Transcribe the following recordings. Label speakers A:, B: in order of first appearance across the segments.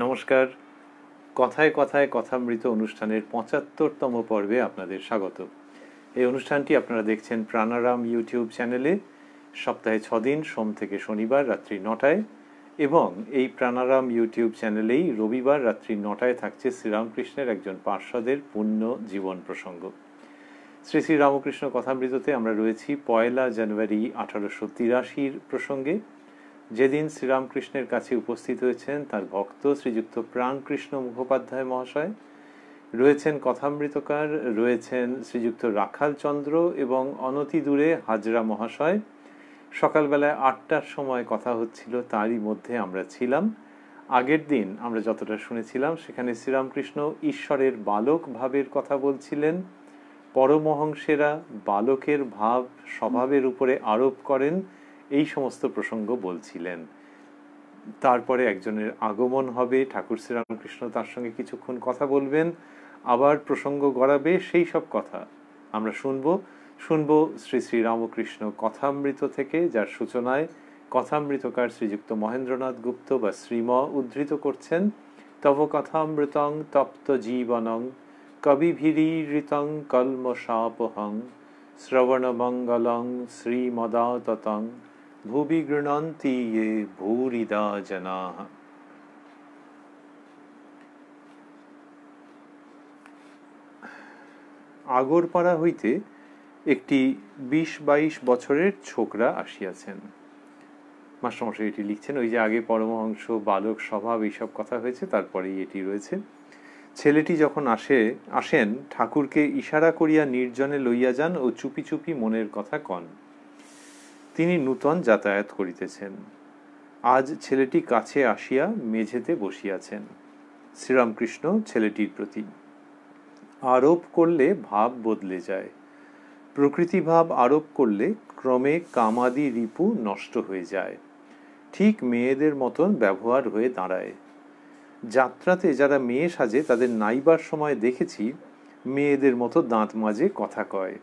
A: নমস্কার। কথায় কথায় কথামৃত অনুষ্ঠানের ৭৫তম পর্বে আপনাদের স্বাগত। এই অনুষ্ঠানটি আপনারা দেখছেন প্রাণারাম ইউটিউব চ্যানেলে সপ্তাহে ৬ দিন সোম থেকে শনিবার রাত্রি ৯টায়, এবং এই প্রাণারাম ইউটিউব চ্যানেলেই রবিবার রাত্রি ৯টায় থাকছে শ্রীরামকৃষ্ণের একজন পার্ষদের পুণ্য জীবন প্রসঙ্গ। শ্রী শ্রী রামকৃষ্ণ কথামৃততে আমরা রয়েছি ১ জানুয়ারি ১৮৮৩ প্রসঙ্গে, যেদিন শ্রীরামকৃষ্ণের কাছে উপস্থিত হয়েছেন তার ভক্ত শ্রীযুক্ত প্রাণকৃষ্ণ মুখোপাধ্যায় মহাশয়, রয়েছেন কথামৃতকার, রয়েছেন শ্রীযুক্ত রাখাল চন্দ্র এবং অনতি দূরে হাজরা মহাশয়। সকালবেলায় ৮টার সময় কথা হচ্ছিল, তারই মধ্যে আমরা ছিলাম। আগের দিন আমরা যতটা শুনেছিলাম সেখানে শ্রীরামকৃষ্ণ ঈশ্বরের বালক ভাবের কথা বলছিলেন। পরমহংসেরা বালকের ভাব স্বভাবের উপরে আরোপ করেন, এই সমস্ত প্রসঙ্গ বলছিলেন। তারপরে একজনের আগমন হবে, ঠাকুর শ্রীরামকৃষ্ণ তার সঙ্গে কিছুক্ষণ কথা বলবেন, আবার প্রসঙ্গ গড়াবে, সেই সব কথা আমরা শুনব শ্রী শ্রী রামকৃষ্ণ কথামৃত থেকে, যার সূচনায় কথামৃতকার শ্রীযুক্ত মহেন্দ্রনাথ গুপ্ত বা শ্রীম উদ্ধৃত করছেন, তব কথামৃতং তপ্ত জীবনং কবিভিরীরিতং কলমশাপহং শ্রবণমঙ্গলং শ্রীমদাততং ভুবি গৃণন্তি ये ভূরিদা জনাঃ। আগরপাড়া হইতে একটি ২০-২২ বছরের ছোকরা আসিয়াছেন। মাস্টারমশাই এটি লিখছেন, ওই যে আগে পরমহংস বালক স্বভাব এইসব কথা হয়েছে, তারপরেই এটি রয়েছে। ছেলেটি যখন আসেন ঠাকুরকে ইশারা করিয়া নির্জনে লইয়া যান ও চুপি চুপি মনের কথা কন। তিনি নূতন যাতায়াত করিতেছেন। আজ ছেলেটি কাছে আসিয়া মেঝেতে বসিয়াছেন। শ্রীরামকৃষ্ণ ছেলেটির প্রতি, আরোপ করলে ভাব বদলে যায়। প্রকৃতি ভাব আরোপ করলে ক্রমে কামাদি রিপু নষ্ট হয়ে যায়, ঠিক মেয়েদের মতন ব্যবহার হয়ে দাঁড়ায়। যাত্রাতে যারা মেয়ে সাজে তাদের নাইবার সময় দেখেছি মেয়েদের মতো দাঁত মাজে কথা কয়।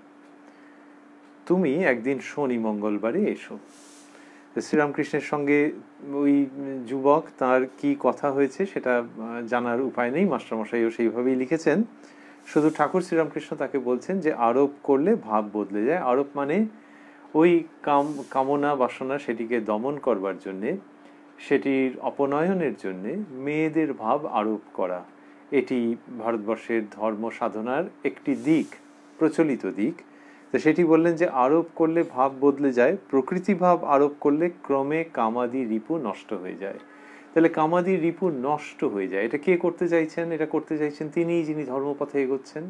A: তুমি একদিন শনি মঙ্গলবারে এসো। শ্রীরামকৃষ্ণের সঙ্গে ওই যুবক, তার কি কথা হয়েছে সেটা জানার উপায় নেই, মাস্টারমশাইও সেইভাবেই লিখেছেন। শুধু ঠাকুর শ্রীরামকৃষ্ণ তাকে বলছেন যে আরোপ করলে ভাব বদলে যায়। আরোপ মানে ওই কামনা বাসনা, সেটিকে দমন করবার জন্যে, সেটির অপনয়নের জন্যে মেয়েদের ভাব আরোপ করা। এটি ভারতবর্ষের ধর্ম সাধনার একটি দিক, প্রচলিত দিক। তো সেটি বললেন যে আরোপ করলে ভাব বদলে যায়, প্রকৃতি ভাব আরোপ করলে ক্রমে কামাদি রিপু নষ্ট হয়ে যায়। তাহলে কামাদি রিপু নষ্ট হয়ে যায়, এটা কে করতে চাইছেন? এটা করতে চাইছেন তিনিই, যিনি ধর্মপথে এগোচ্ছেন,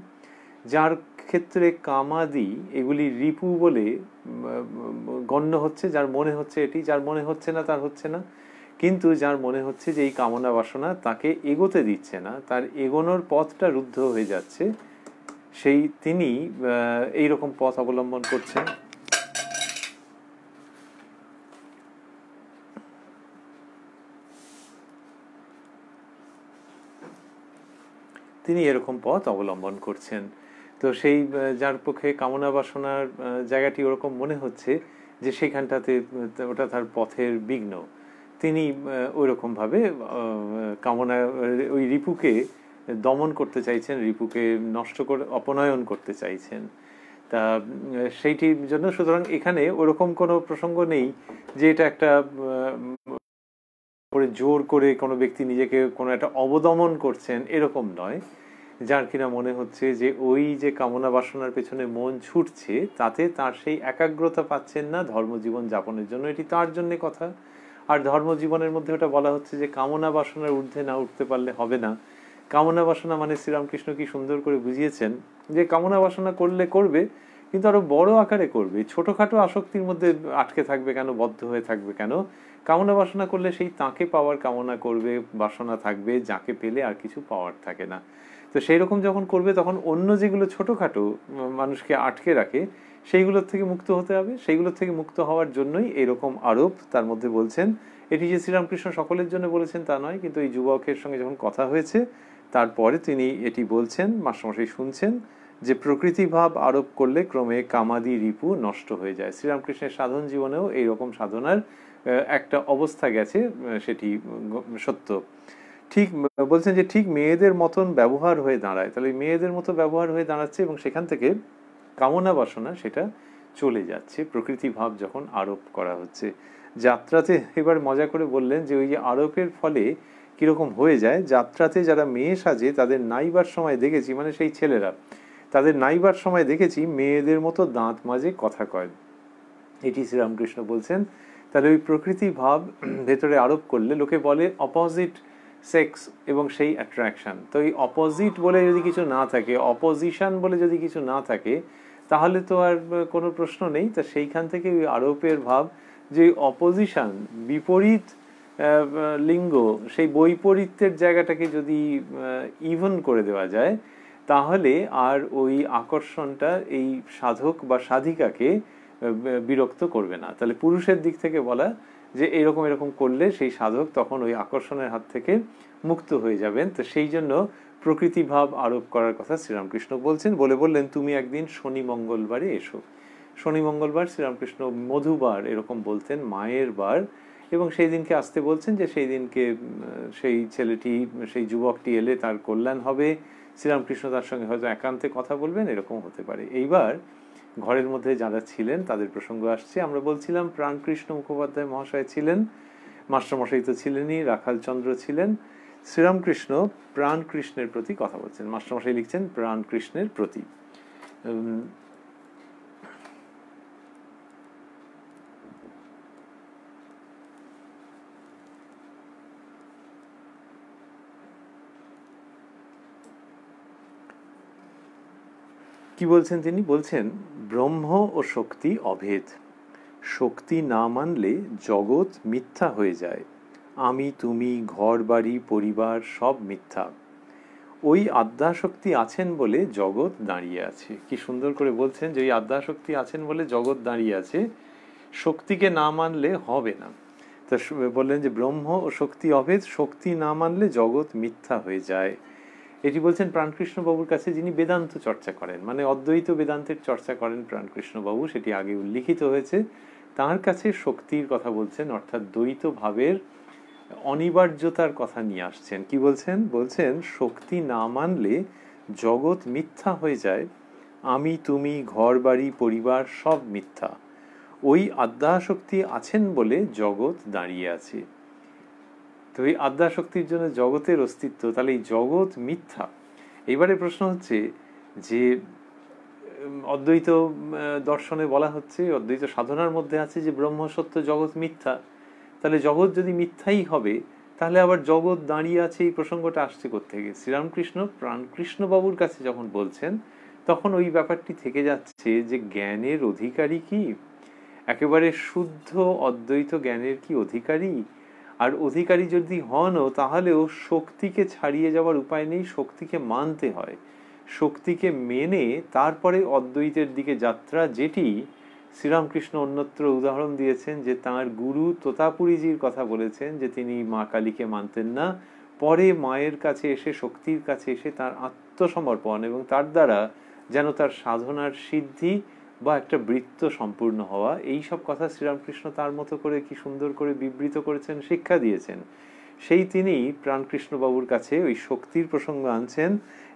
A: যার ক্ষেত্রে কামাদি এগুলি রিপু বলে গণ্য হচ্ছে। যার মনে হচ্ছে এটি, যার মনে হচ্ছে না তার হচ্ছে না, কিন্তু যার মনে হচ্ছে যে এই কামনা বাসনা তাকে এগোতে দিচ্ছে না, তার এগোনোর পথটা রুদ্ধ হয়ে যাচ্ছে, তিনি এইরকম পথ অবলম্বন করছেন। তিনি এরকম পথ অবলম্বন করছেন। তো সেই যার পক্ষে কামনা বাসনার জায়গাটি ওরকম মনে হচ্ছে যে সেখানটাতে ওটা তার পথের বিঘ্ন, তিনি ওইরকমভাবে কামনা ওই রিপুকে দমন করতে চাইছেন, রিপুকে নষ্ট করে অপনয়ন করতে চাইছেন। তা সেইটির জন্য সুতরাং এখানে ওরকম কোনো প্রসঙ্গ নেই যে এটা একটা জোর করে কোনো ব্যক্তি নিজেকে কোনো একটা অবদমন করছেন, এরকম নয়। যার কিনা মনে হচ্ছে যে ওই যে কামনা বাসনার পেছনে মন ছুটছে, তাতে তার সেই একাগ্রতা পাচ্ছেন না ধর্মজীবন যাপনের জন্য, এটি তার জন্যে কথা। আর ধর্মজীবনের মধ্যে ওটা বলা হচ্ছে যে কামনা বাসনার ঊর্ধ্বে না উঠতে পারলে হবে না। কামনা বাসনা মানে শ্রীরামকৃষ্ণ কি সুন্দর করে বুঝিয়েছেন যে কামনা বাসনা করলে করবে, কিন্তু আরো বড় আকারে করবে। ছোটখাটো আসক্তির মধ্যে আটকে থাকবে কেন, বদ্ধ হয়ে থাকবে কেন? কামনা বাসনা করলে সেই তাকে পাওয়ার কামনা করবে, বাসনা থাকবে, যাকে পেলে আর কিছু পাওয়ার থাকে না। তো সেই রকম যখন করবে তখন অন্য যেগুলো ছোটখাটো মানুষকে আটকে রাখে সেইগুলোর থেকে মুক্ত হতে হবে। সেইগুলোর থেকে মুক্ত হওয়ার জন্যই এরকম আরোপ তার মধ্যে বলছেন। এটি যে শ্রীরামকৃষ্ণ সকলের জন্য বলেছেন তা নয়, কিন্তু এই যুবকের সঙ্গে যখন কথা হয়েছে তারপরে তিনি এটি বলছেন, মাস্টারমশাই শুনছেন, যে প্রকৃতি ভাব আরোপ করলে ক্রমে কামাদি রিপু নষ্ট হয়ে যায়। শ্রীরামকৃষ্ণের সাধন জীবনেও এইরকম সাধনার একটা অবস্থা গেছে, সেটি সত্য। ঠিক বলছেন যে ঠিক মেয়েদের মতন ব্যবহার হয়ে দাঁড়ায়, তাহলে মেয়েদের মতো ব্যবহার হয়ে দাঁড়াচ্ছে এবং সেখান থেকে কামনা বাসনা সেটা চলে যাচ্ছে প্রকৃতি ভাব যখন আরোপ করা হচ্ছে। যাত্রাতে এবার মজা করে বললেন যে ওই যে আরোপের ফলে কিরকম হয়ে যায়, যাত্রাতে যারা মেয়ে সাজে তাদের নাইবার সময় দেখেছি, মানে সেই ছেলেরা তাদের নাইবার সময় দেখেছি মেয়েদের মতো দাঁত মাজে কথা কয়, এটি শ্রীরামকৃষ্ণ বলছেন। তাহলে ওই প্রকৃতি ভাব ভেতরে আরোপ করলে লোকে বলে অপোজিট সেক্স এবং সেই অ্যাট্রাকশন। তো এই অপোজিট বলে যদি কিছু না থাকে, অপোজিশন বলে যদি কিছু না থাকে, তাহলে তো আর কোনো প্রশ্ন নেই। তা সেইখান থেকে ওই আরোপের ভাব যে অপোজিশন, বিপরীত লিঙ্গ, সেই বৈপরীত্যের জায়গাটাকে যদি ইভেন করে দেওয়া যায়, তাহলে আর ওই আকর্ষণটা এই সাধক বা সাধিকাকে বিরক্ত করবে না। তাহলে পুরুষের দিক থেকে বলা যে এরকম এরকম করলে সেই সাধক তখন ওই আকর্ষণের হাত থেকে মুক্ত হয়ে যাবেন। তো সেই জন্য প্রকৃতি ভাব আরোপ করার কথা শ্রীরামকৃষ্ণ বলছেন। বললেন তুমি একদিন শনি মঙ্গলবারে এসো। শনি মঙ্গলবার শ্রীরামকৃষ্ণ মধুবার এরকম বলতেন, মায়ের বার, এবং সেই দিনকে আসতে বলছেন যে সেই দিনকে সেই ছেলেটি, সেই যুবকটি এলে তার কল্যাণ হবে, শ্রীরামকৃষ্ণ তার সঙ্গে হয়তো একান্তে কথা বলবেন, এরকম হতে পারে। এইবার ঘরের মধ্যে যারা ছিলেন তাদের প্রসঙ্গ আসছে। আমরা বলছিলাম প্রাণকৃষ্ণ মুখোপাধ্যায় মহাশয় ছিলেন, মাস্টারমশাই তো ছিলেনই, রাখালচন্দ্র ছিলেন। শ্রীরামকৃষ্ণ প্রাণকৃষ্ণের প্রতি কথা বলছেন। মাস্টারমশাই লিখছেন প্রাণকৃষ্ণের প্রতি। কি বলছেন তিনি? বলছেন ব্রহ্ম ও শক্তি অভেদ, শক্তি না মানলে জগৎ মিথ্যা হয়ে যায়, আমি তুমি ঘর বাড়ি পরিবার সব মিথ্যা, ওই আদ্যাশক্তি আছেন বলে জগৎ দাঁড়িয়ে আছে। কি সুন্দর করে বলছেন যে ওই আদ্যাশক্তি আছেন বলে জগৎ দাঁড়িয়ে আছে, শক্তিকে না মানলে হবে না। তা বললেন যে ব্রহ্ম ও শক্তি অভেদ, শক্তি না মানলে জগৎ মিথ্যা হয়ে যায়। এটি বলছেন প্রাণকৃষ্ণ বাবুর কাছে, যিনি বেদান্ত চর্চা করেন, মানে অদ্বৈত বেদান্তের চর্চা করেন প্রাণকৃষ্ণ বাবু, সেটি আগে উল্লিখিত হয়েছে। তার কাছে শক্তির কথা বলছেন, অর্থাৎ দ্বৈত ভাবের অনিবার্যতার কথা নিয়ে আসছেন। কি বলছেন? বলছেন শক্তি না মানলে জগৎ মিথ্যা হয়ে যায়, আমি তুমি ঘর বাড়ি পরিবার সব মিথ্যা, ওই আদ্যাশক্তি আছেন বলে জগৎ দাঁড়িয়ে আছে। তো এই আদ্যাশক্তির জন্য জগতের অস্তিত্ব, তাহলে এই জগৎ মিথ্যা। এইবারে প্রশ্ন হচ্ছে যে অদ্বৈত দর্শনে বলা হচ্ছে, অদ্বৈত সাধনার মধ্যে আছে যে ব্রহ্ম সত্য জগৎ মিথ্যা, তাহলে জগৎ যদি মিথ্যাই হবে তাহলে আবার জগৎ দাঁড়িয়ে আছে, এই প্রসঙ্গটা আসছে কোত্থেকে? শ্রীরামকৃষ্ণ প্রাণকৃষ্ণ বাবুর কাছে যখন বলছেন তখন ওই ব্যাপারটি থেকে যাচ্ছে যে জ্ঞানের অধিকারী কি একেবারে শুদ্ধ অদ্বৈত জ্ঞানের কি অধিকারী? আর অধিকারী যদি হনও তাহলেও শক্তিকে ছাড়িয়ে যাওয়ার উপায় নেই, শক্তিকে মানতে হয়, শক্তিকে মেনে তারপরে অদ্বৈতের দিকে যাত্রা, যেটি শ্রীরামকৃষ্ণ অন্যত্র উদাহরণ দিয়েছেন যে তাঁর গুরু তোতাপুরীজির কথা বলেছেন যে তিনি মা কালীকে মানতেন না, পরে মায়ের কাছে এসে, শক্তির কাছে এসে তার আত্মসমর্পণ এবং তার দ্বারা যেন তার সাধনার সিদ্ধি বা একটা বৃত্ত সম্পূর্ণ হওয়া, এই সব কথা শ্রীরামকৃষ্ণ তার মতো করে কি সুন্দর করে বিবৃত করেছেন, শিক্ষা দিয়েছেন। সেই তিনি প্রাণকৃষ্ণ বাবুর কাছে ওই শক্তির প্রসঙ্গ আনছেন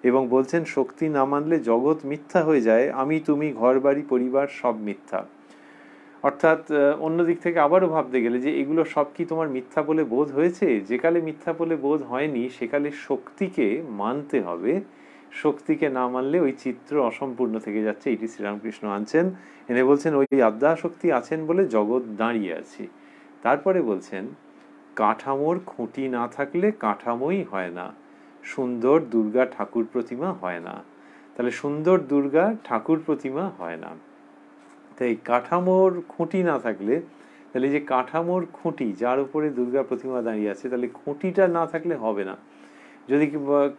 A: এবং বলছেন শক্তি না মানলে জগৎ মিথ্যা হয়ে যায়, আমি তুমি ঘর বাড়ি পরিবার সব মিথ্যা। অর্থাৎ অন্য দিক থেকে আবারও ভাবতে গেলে যে এগুলো সব কি তোমার মিথ্যা বলে বোধ হয়েছে? যেকালে মিথ্যা বলে বোধ হয়নি সেকালে শক্তিকে মানতে হবে, শক্তিকে না মানলে ওই চিত্র অসম্পূর্ণ থেকে যাচ্ছে। এটি শ্রীরামকৃষ্ণ আনছেন, এনে বলছেন ওই আদ্যাশক্তি আছেন বলে জগৎ দাঁড়িয়ে আছে। তারপরে বলছেন কাঠামোর খুঁটি না থাকলে কাঠামোই হয় না, সুন্দর দুর্গা ঠাকুর প্রতিমা হয় না। তাহলে সুন্দর দুর্গা ঠাকুর প্রতিমা হয় না। তাই কাঠামোর খুঁটি না থাকলে, তাহলে যে কাঠামোর খুঁটি যার উপরে দুর্গা প্রতিমা দাঁড়িয়ে আছে, তাহলে খুঁটিটা না থাকলে হবে না। যদি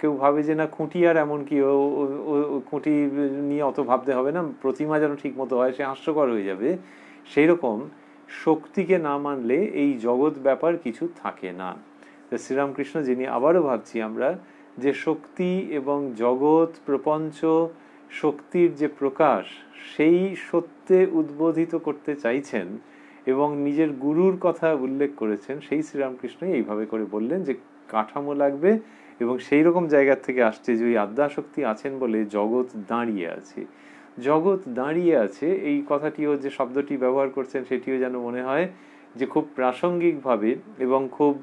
A: কেউ ভাবে যে না খুঁটি আর এমন কি, খুঁটি নিয়ে অত ভাবতে হবে না, প্রতিমা যেন ঠিক মতো হয়, সে হাস্যকর হয়ে যাবে। সেই রকম শক্তিকে না মানলে এই জগৎ ব্যাপার কিছু থাকে না। শ্রীরামকৃষ্ণ, যিনি আবারও ভাবছি আমরা যে শক্তি এবং জগৎ প্রপঞ্চ শক্তির যে প্রকাশ, সেই সত্যে উদ্বোধিত করতে চাইছেন এবং নিজের গুরুর কথা উল্লেখ করেছেন, সেই শ্রীরামকৃষ্ণ এইভাবে করে বললেন যে কাঠামো লাগবে, এবং সেই রকম জায়গা থেকে আসছে যে ওই আদ্যাশক্তি আছেন বলে জগৎ দাঁড়িয়ে আছে। জগৎ দাঁড়িয়ে আছে এই কথাটিও, যে শব্দটি ব্যবহার করছেন সেটিও যেন মনে হয় যে খুব প্রাসঙ্গিকভাবে এবং খুব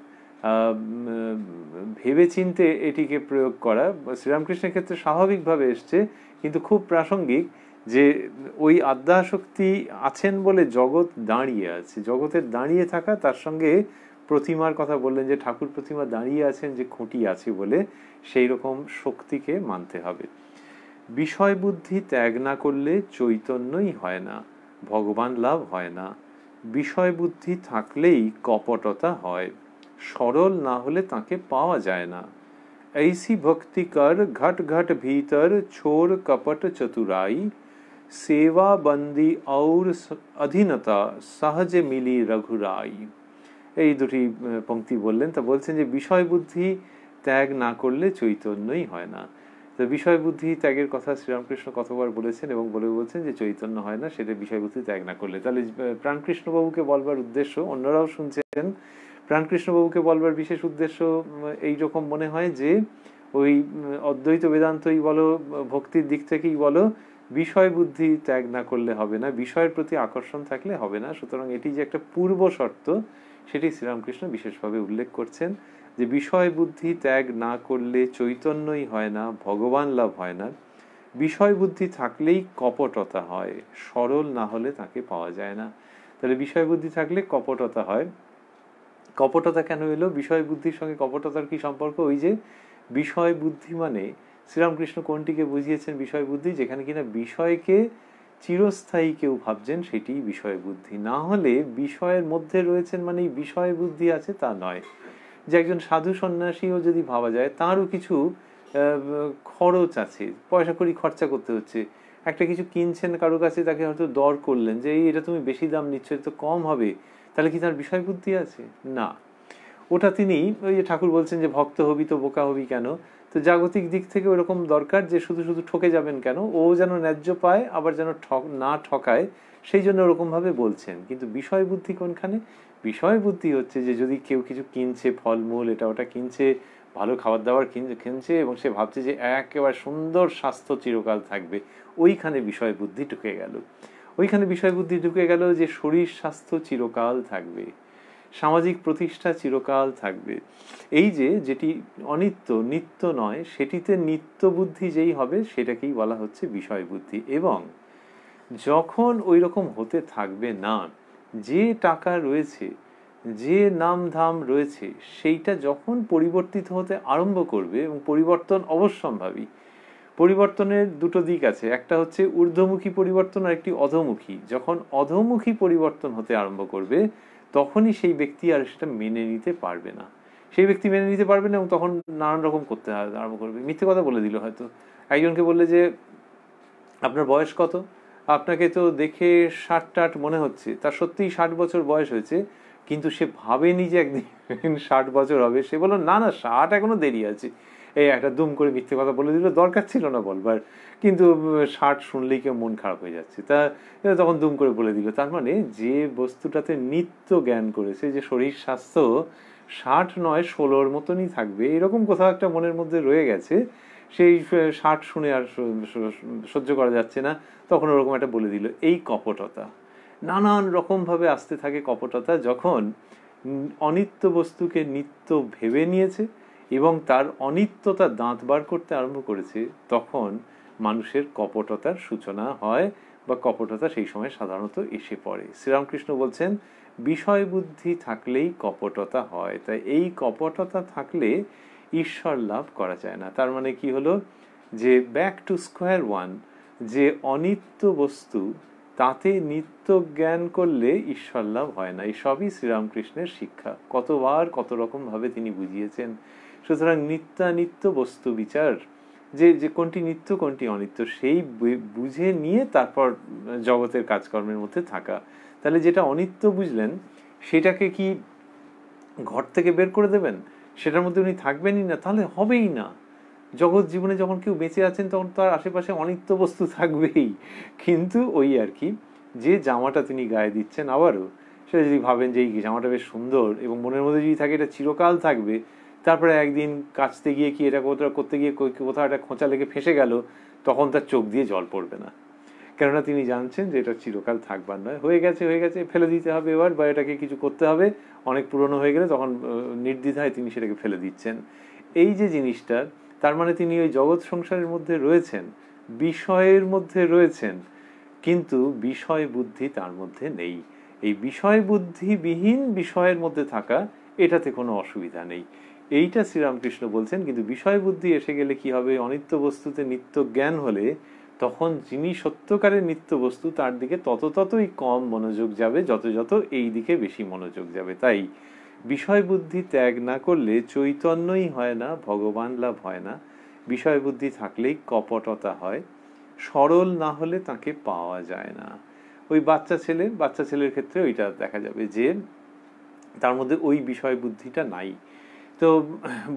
A: ভেবেচিন্তে এটিকে প্রয়োগ করা। শ্রীরামকৃষ্ণের ক্ষেত্রে স্বাভাবিকভাবে এসছে, কিন্তু খুব প্রাসঙ্গিক, যে ওই আদ্যাশক্তি আছেন বলে জগৎ দাঁড়িয়ে আছে। জগতের দাঁড়িয়ে থাকা, তার সঙ্গে প্রতিমার কথা বললেন যে ঠাকুর প্রতিমা দাঁড়িয়ে আছেন যে খুঁটি আছে বলে, সেই রকম শক্তিকে মানতে হবে। বিষয় বুদ্ধি ত্যাগ না করলে চৈতন্যই হয় না, ভগবান লাভ হয় না। বিষয় বুদ্ধি থাকলেই কপটতা হয়, সরল না হলে তাকে পাওয়া যায় না। ऐसी भक्ति कर घट घट भीतर छोड़ कपट चतुराई, सेवा बंदी और अधीनता सहज मिली रघुराई। এই দুটি পংক্তি বললেন। তা বলছেন যে বিষয় বুদ্ধি ত্যাগ না করলে চৈতন্যই হয় না। তো বিষয় বুদ্ধি ত্যাগের কথা শ্রীরামকৃষ্ণ কতবার বলেছেন, এবং বলছেন যে চৈতন্য হয় না সেটা বিষয় বুদ্ধি ত্যাগ না করলে। তাহলে প্রাণকৃষ্ণ বাবুকে বলবার উদ্দেশ্য, অন্যরাও শুনছেন, প্রাণকৃষ্ণ বাবুকে বলবার বিশেষ উদ্দেশ্য এইরকম মনে হয় যে ওই অদ্বৈত বেদান্তই বলো, ভক্তির দিক থেকেই বলো, বিষয় বুদ্ধি ত্যাগ না করলে হবে না, বিষয়ের প্রতি আকর্ষণ থাকলে হবে না। সুতরাং এটি যে একটা পূর্ব শর্ত, সেটি শ্রীরামকৃষ্ণ বিশেষভাবে উল্লেখ করছেন, যে বিষয় বুদ্ধি ত্যাগ না করলে চৈতন্যই হয় না, ভগবান লাভ হয় না। বিষয় বুদ্ধি থাকলেই কপটতা হয়, সরল না হলে তাকে পাওয়া যায় না। তাহলে বিষয় বুদ্ধি থাকলে কপটতা হয়। কপটতা কেন এলো? বিষয় বুদ্ধির সঙ্গে কপটতার কি সম্পর্ক? ওই যে বিষয় বুদ্ধি মানে শ্রীরামকৃষ্ণ কোনটিকে বুঝিয়েছেন বিষয় বুদ্ধি? যেখানে কিনা বিষয়কে চিরস্থায়ী কেউ ভাবছেন, সেটি বিষয় বুদ্ধি। না হলে বিষয়ের মধ্যে রয়েছেন মানে বিষয় বুদ্ধি আছে তা নয়। যে একজন সাধু সন্ন্যাসীও যদি ভাবা যায়, তারও কিছু খরচ আছে, পয়সা করি খরচা করতে হচ্ছে। একটা কিছু কিনছেন কারো কাছে, তাকে হয়তো দর করলেন যে এটা তুমি বেশি দাম নিচ্ছ, এটা তো কম হবে, তাহলে কি তার বিষয় বুদ্ধি আছে? না। ওটা তিনি, ওই যে ঠাকুর বলছেন যে ভক্ত হবি তো বোকা হবি কেন, তো জাগতিক দিক থেকে ওরকম দরকার যে শুধু শুধু ঠকে যাবেন কেন, ও যেন ন্যায্য পায় আবার যেন না ঠকায়, সেই জন্য ওরকম ভাবে বলছেন। কিন্তু বিষয় বুদ্ধি কোনখানে? বিষয় বুদ্ধি হচ্ছে যে যদি কেউ কিছু কিনছে, ফলমূল এটা ওটা কিনছে, ভালো খাবার দাবার কিনছে, এবং সে ভাবছে যে একেবারে সুন্দর স্বাস্থ্য চিরকাল থাকবে, ওইখানে বিষয় বুদ্ধি ঢুকে গেল। ওইখানে বিষয় বুদ্ধি ঢুকে গেল যে শরীর স্বাস্থ্য চিরকাল থাকবে, সামাজিক প্রতিষ্ঠা চিরকাল থাকবে। এই যে যেটি অনিত্য, নিত্য নয়, সেটিতে নিত্য বুদ্ধি যেই হবে সেটাকেই বলা হচ্ছে বিষয় বুদ্ধি। এবং যখন ওই রকম হতে থাকবে না, যে টাকা রয়েছে, যে নাম ধাম রয়েছে, সেইটা যখন পরিবর্তিত হতে আরম্ভ করবে, এবং পরিবর্তন অবশ্যম্ভাবী, পরিবর্তনের দুটো দিক আছে, একটা হচ্ছে ঊর্ধ্বমুখী পরিবর্তন আর একটি অধোমুখী। যখন অধোমুখী পরিবর্তন হতে আরম্ভ করবে, তখনই সেই ব্যক্তি আর সেটা মেনে নিতে পারবে না। সেই ব্যক্তি মেনে নিতে পারবে না, এবং তখন নানান রকম করতে আরম্ভ করবে। মিথ্যে কথা বলে দিল হয়তো। একজনকে বললে যে আপনার বয়স কত? আপনাকে তো দেখে 60-টাট মনে হচ্ছে। তার সত্যিই 60 বছর বয়স হয়েছে, কিন্তু সে ভাবেনি যে একদিন 60 বছর হবে। সে বলল না না, 60 এখনো দেরি আছে। এই একটা দুম করে মিথ্যে কথা বলে দিল, দরকার ছিল না বলবার, কিন্তু 60 শুনলেই কেউ মন খারাপ হয়ে যাচ্ছে, তা তখন দুম করে বলে দিল। তার মানে যে বস্তুটাতে নিত্য জ্ঞান করেছে যে শরীর স্বাস্থ্য 60 নয় 16-র মতনই থাকবে, এরকম কোথাও একটা মনের মধ্যে রয়ে গেছে, সেই 60 শুনে আর সহ্য করা যাচ্ছে না, তখন ওরকম একটা বলে দিল। এই কপটতা নানান রকম ভাবে আসতে থাকে। কপটতা যখন অনিত্য বস্তুকে নিত্য ভেবে নিয়েছে এবং তার অনিত্যতা দাঁত বার করতে আরম্ভ করেছে, তখন মানুষের কপটতার সূচনা হয়, বা কপটতা সেই সময় সাধারণত এসে পড়ে। শ্রীরামকৃষ্ণ বলছেন বিষয় বুদ্ধি থাকলেই কপটতা হয়। তাই এই কপটতা থাকলে ঈশ্বর লাভ করা যায় না। তার মানে কি হলো? যে ব্যাক টু স্কোয়ার ওয়ান, যে অনিত্য বস্তু তাতে নিত্য জ্ঞান করলে ঈশ্বর লাভ হয় না। এই সবই শ্রীরামকৃষ্ণের শিক্ষা, কতবার কত রকম ভাবে তিনি বুঝিয়েছেন। সুতরাং নিত্যানিত্য বস্তু বিচার, যে যে কোনটি নিত্য কোনটি অনিত্য, সেই বুঝে নিয়ে তারপর জগতের কাজকর্মের মধ্যে থাকা। তাহলে যেটা অনিত্য বুঝলেন, সেটাকে কি ঘর থেকে বের করে দেবেন? সেটার মধ্যে উনি থাকবেনই না? তাহলে হবেই না। জগৎ জীবনে যখন কেউ বেঁচে আছেন, তখন তার আশেপাশে অনিত্য বস্তু থাকবেই। কিন্তু ওই আর কি, যে জামাটা তিনি গায়ে দিচ্ছেন, আবারও সেটা যদি ভাবেন যে এই জামাটা বেশ সুন্দর, এবং মনের মধ্যে যদি থাকে এটা চিরকাল থাকবে, তারপরে একদিন কাচতে গিয়ে কি এটা কোথাও করতে গিয়ে কোথাও একটা খোঁচা লেগে ফেঁসে গেল, তখন তার চোখ দিয়ে জল পড়বে না, কেননা তিনি জানছেন যে এটা চিরকাল থাকবার নয়, হয়ে গেছে ফেলে দিতে হবে এবার, বা এটাকে কিছু করতে হবে, অনেক পুরনো হয়ে গেলে তখন নির্দ্বিধায় তিনি সেটাকে ফেলে দিচ্ছেন। এই যে জিনিসটা, তার মানে তিনি ওই জগৎ সংসারের মধ্যে রয়েছেন, বিষয়ের মধ্যে রয়েছেন, কিন্তু বিষয় বুদ্ধি তার মধ্যে নেই। এই বিষয় বুদ্ধিবিহীন বিষয়ের মধ্যে থাকা, এটাতে কোনো অসুবিধা নেই, এইটা শ্রীরামকৃষ্ণ বলছেন। কিন্তু বিষয় বুদ্ধি এসে গেলে কি হবে, অনিত্য বস্তুতে নিত্য জ্ঞান হলে তখন যিনি সত্যকারের নিত্য বস্তু তার দিকে ততই কম মনোযোগ যাবে, যত এই দিকে বেশি মনোযোগ যাবে। তাই বিষয় বুদ্ধি ত্যাগ না করলে চৈতন্যই হয় না, ভগবান লাভ হয় না। বিষয় বুদ্ধি থাকলেই কপটতা হয়, সরল না হলে তাকে পাওয়া যায় না। ওই বাচ্চা ছেলের ক্ষেত্রে ওইটা দেখা যাবে যে তার মধ্যে ওই বিষয় বুদ্ধিটা নাই। তো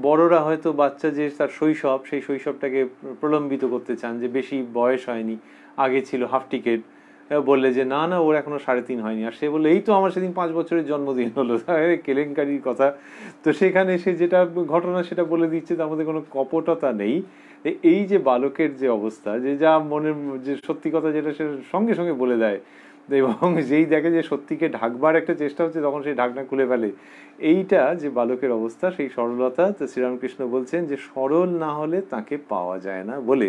A: বড়রা হয়তো বাচ্চা যে তার শৈশব, সেই শৈশবটাকে প্রলম্বিত করতে চান, যে বেশি বয়স হয়নি, আগে ছিল হাফ টিকেট, বললে যে না ওর এখনো 3.5 হয়নি, আর সে বললে এই তো আমার সেদিন 5 বছরের জন্মদিন হলো, কেলেঙ্কারির কথা। তো সেখানে সে যেটা ঘটনা সেটা বলে দিচ্ছে, তার মধ্যে কোনো কপটতা নেই। এই যে বালকের যে অবস্থা, যে যা মনের যে সত্যি কথা যেটা সে সঙ্গে সঙ্গে বলে দেয়, এবং যেই দেখে যে সত্যিকে ঢাকবার একটা চেষ্টা হচ্ছে তখন সেই ঢাকনা খুলে ফেলে, এইটা যে বালকের অবস্থা, সেই সরলতা। তো শ্রীরামকৃষ্ণ বলছেন যে সরল না হলে তাকে পাওয়া যায় না বলে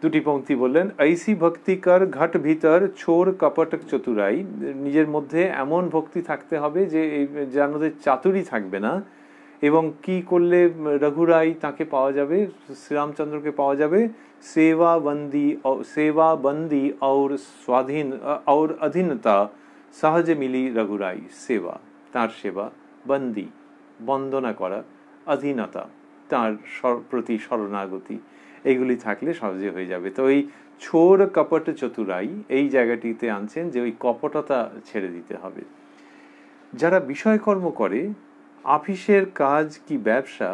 A: দুটি পংক্তি বললেন। ঐসি ভক্তি কর ঘট ভিতর ছোর কপটক চতুরাই, নিজের মধ্যে এমন ভক্তি থাকতে হবে যে যার মধ্যে চাতুরি থাকবে না, এবং কি করলে রঘুরাই তাকে পাওয়া যাবে, শ্রীরামচন্দ্রকে পাওয়া যাবে, सेवा बंदी और स्वाधीन और अधीनता সহজ মিলি রঘুরাই। সেবা তার সেবা, বন্দি বন্দনা করা, অধীনতা তার প্রতি শরণাগতি, এইগুলি থাকলে সহজে হয়ে যাবে। তো এই ছোর কপট চতুরাই এই জায়গাটিতে আনছেন যে ওই কপটতা ছেড়ে দিতে হবে। যারা বিষয়কর্ম করে, আফিসের কাজ কি ব্যবসা,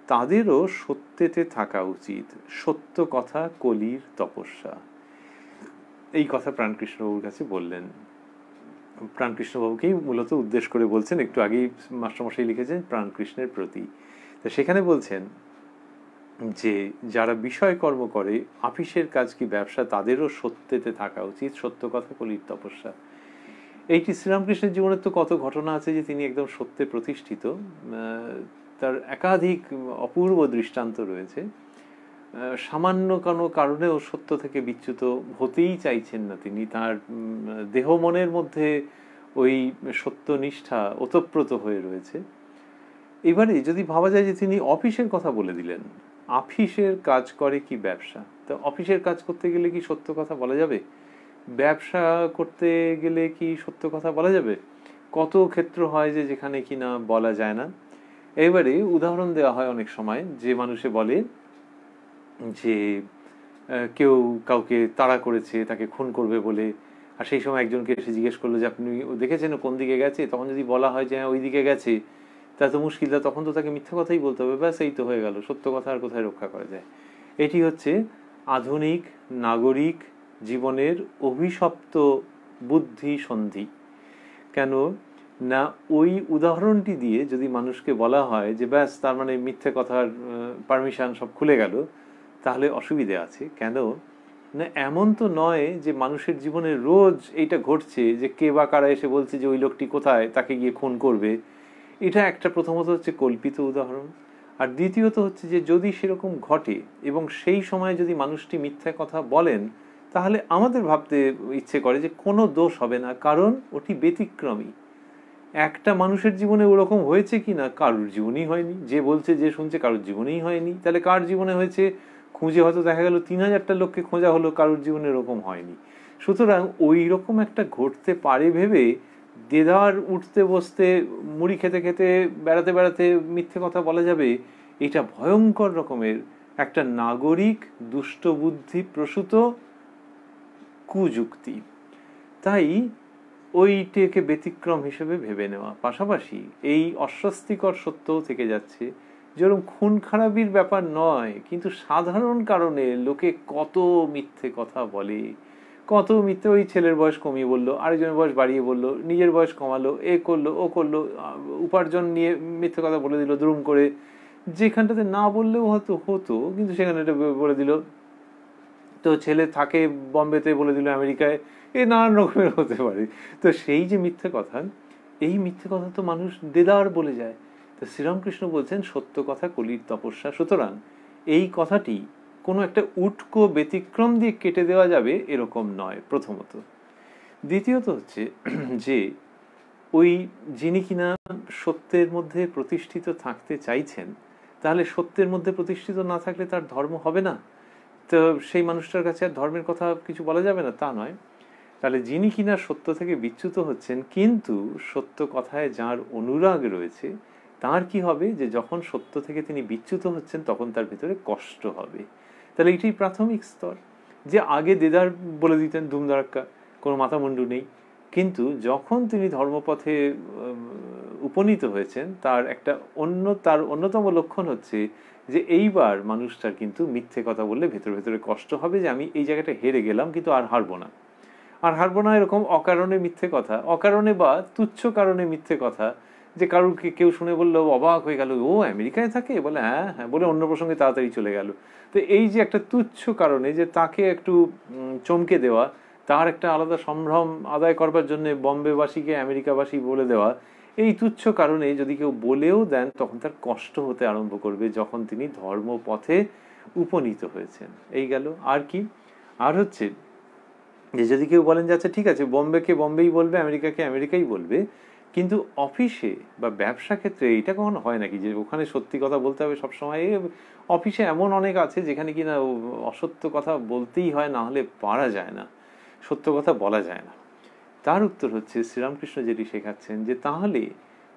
A: তাদেরও সত্যেতে থাকা উচিত, সত্য কথা কলির তপস্যা। এই কথা প্রাণকৃষ্ণবাবুর কাছে বললেন। প্রাণকৃষ্ণবাবুকেই মূলত উদ্দেশ্য করে বলছেন, একটু আগেই মাস্টারমশাই লিখেছেন প্রাণকৃষ্ণের প্রতি। তো সেখানে বলছেন যে যারা বিষয়কর্ম করে, আফিসের কাজ কি ব্যবসা, তাদেরও সত্যেতে থাকা উচিত, সত্য কথা কলির তপস্যা। এইটি শ্রীরামকৃষ্ণের জীবনের তো কত ঘটনা আছে যে তিনি একদম সত্যে প্রতিষ্ঠিত, তার একাধিক অপূর্ব দৃষ্টান্ত রয়েছে। সামান্য কোনো কারণেও সত্য থেকে বিচ্যুত হতেই চাইছেন না তিনি, তার দেহ মনের মধ্যে ওই সত্যনিষ্ঠা ওতপ্রোত হয়ে রয়েছে। এবারে যদি ভাবা যায় যে তিনি অফিসের কথা বলে দিলেন, আফিসের কাজ করে কি ব্যবসা, তো অফিসের কাজ করতে গেলে কি সত্য কথা বলা যাবে? ব্যবসা করতে গেলে কি সত্য কথা বলা যাবে? কত ক্ষেত্র হয় যে যেখানে কিনা বলা যায় না। এবারে উদাহরণ দেওয়া হয় অনেক সময়, যে মানুষে বলে যে কেউ কাউকে তাড়া করেছে তাকে খুন করবে বলে, আর সেই সময় একজনকে এসে জিজ্ঞেস করলো যে আপনি দেখেছেন কোন দিকে গেছে, তখন যদি বলা হয় যে হ্যাঁ ওই দিকে গেছে, তা তো মুশকিল, তখন তো তাকে মিথ্যা কথাই বলতে হবে, ব্যাস এই তো হয়ে গেল, সত্য কথা আর কোথায় রক্ষা করা যায়। এটি হচ্ছে আধুনিক নাগরিক জীবনের অভিশপ্ত বুদ্ধি সন্ধি। কেন না, ওই উদাহরণটি দিয়ে যদি মানুষকে বলা হয় যে ব্যাস তার মানে মিথ্যে কথার পারমিশন সব খুলে গেল, তাহলে অসুবিধে আছে। কেন না, এমন তো নয় যে মানুষের জীবনে রোজ এইটা ঘটছে যে কে বা কারা এসে বলছে যে ওই লোকটি কোথায়, তাকে গিয়ে খুন করবে। এটা একটা প্রথমত হচ্ছে কল্পিত উদাহরণ, আর দ্বিতীয়ত হচ্ছে যে যদি সেরকম ঘটে এবং সেই সময় যদি মানুষটি মিথ্যা কথা বলেন, তাহলে আমাদের ভাবতে ইচ্ছে করে যে কোনো দোষ হবে না, কারণ ওটি ব্যতিক্রমী। একটা মানুষের জীবনে ওরকম হয়েছে কি না, কারুর জীবনেই হয়নি, যে বলছে যে শুনছে কারুর জীবনেই হয়নি, তাহলে কার জীবনে হয়েছে? খুঁজে হয়তো দেখা গেল 3000টা লোককে খোঁজা হলো, কারুর জীবনে এরকম হয়নি। সুতরাং ওই রকম একটা ঘটতে পারে ভেবে দেদার উঠতে বসতে, মুড়ি খেতে খেতে, বেড়াতে বেড়াতে মিথ্যে কথা বলা যাবে, এটা ভয়ঙ্কর রকমের একটা নাগরিক দুষ্টবুদ্ধি প্রসূত কুযুক্তি। তাই ওইটাকে ব্যতিক্রম হিসেবে ভেবে নেওয়া, পাশাপাশি এই অস্বস্তিকর সত্যও থেকে যাচ্ছে, যেরকম খুন খারাপির ব্যাপার নয়, কিন্তু সাধারণ কারণে লোকে কত মিথ্যে কথা বলে, কত মিথ্যে, ওই ছেলের বয়স কমিয়ে বললো, আরেকজনের বয়স বাড়িয়ে বললো, নিজের বয়স কমালো, এ করলো ও করলো, উপার্জন নিয়ে মিথ্যে কথা বলে দিল দুরুম করে, যেখানটাতে না বললেও হয়তো হতো কিন্তু সেখানে এটা বলে দিল। তো ছেলে থাকে বম্বেতে, বলে দিল আমেরিকায়, এ নানান রকমের হতে পারে। তো সেই যে মিথ্যে কথা, এই মিথ্যে কথা তো মানুষ দেদার বলে যায়। তো শ্রীরামকৃষ্ণ বলছেন সত্য কথা কলির তপস্যা। সুতরাং এই কথাটি কোনো একটা উটকো ব্যতিক্রম দিয়ে কেটে দেওয়া যাবে এরকম নয়, প্রথমত। দ্বিতীয়ত হচ্ছে যে ওই যিনি কিনা সত্যের মধ্যে প্রতিষ্ঠিত থাকতে চাইছেন, তাহলে সত্যের মধ্যে প্রতিষ্ঠিত না থাকলে তার ধর্ম হবে না, তো সেই মানুষটার কাছে আর ধর্মের কথা কিছু বলা যাবে না, তা নয়। তাহলে যিনি কিনা সত্য থেকে বিচ্যুত হচ্ছেন কিন্তু সত্য কথায় যার অনুরাগ রয়েছে, তার কি হবে যে যখন সত্য থেকে তিনি বিচ্যুত হচ্ছেন তখন তার ভিতরে কষ্ট হবে। তাহলে এটাই প্রাথমিক স্তর। যে আগে দেদার বলে দিতেন ধুমধারাক্কা, কোনো মাথামুন্ডু নেই, কিন্তু যখন তিনি ধর্মপথে উপনীত হয়েছেন তার অন্যতম লক্ষণ হচ্ছে যে এইবার মানুষটার কিন্তু মিথ্যে কথা বললে ভেতরে ভেতরে কষ্ট হবে, যে আমি এই জায়গাটা হেরে গেলাম কিন্তু আর হারবো না, আর হারবো না এরকম অকারণে মিথ্যে কথা, অকারণে বা তুচ্ছ কারণে মিথ্যে কথা, যে কারুর কেউ শুনে বললো অবাক হয়ে গেল, ও আমেরিকায় থাকে, বলে হ্যাঁ হ্যাঁ, বলে অন্য প্রসঙ্গে তাড়াতাড়ি চলে গেল। তো এই যে একটা তুচ্ছ কারণে যে তাকে একটু চমকে দেওয়া, তার একটা আলাদা সম্ভ্রম আদায় করবার জন্য বম্বেবাসীকে আমেরিকাবাসী বলে দেওয়া, এই তুচ্ছ কারণে যদি কেউ বলেও দেন তখন তার কষ্ট হতে আরম্ভ করবে যখন তিনি ধর্মপথে উপনীত হয়েছেন। এই গেল। আর কি? আর হচ্ছে যে যদি কেউ বলেন যে আচ্ছা ঠিক আছে, বম্বেকে বম্বেই বলবে, আমেরিকাকে আমেরিকাই বলবে, কিন্তু অফিসে বা ব্যবসা ক্ষেত্রে এটা কখনো হয় নাকি যে ওখানে সত্যি কথা বলতে হবে সবসময়? অফিসে এমন অনেক আছে যেখানে কিনা অসত্য কথা বলতেই হয়, না হলে পারা যায় না, সত্য কথা বলা যায় না। তার উত্তর হচ্ছে শ্রীরামকৃষ্ণ যেটি শেখাচ্ছেন যে তাহলে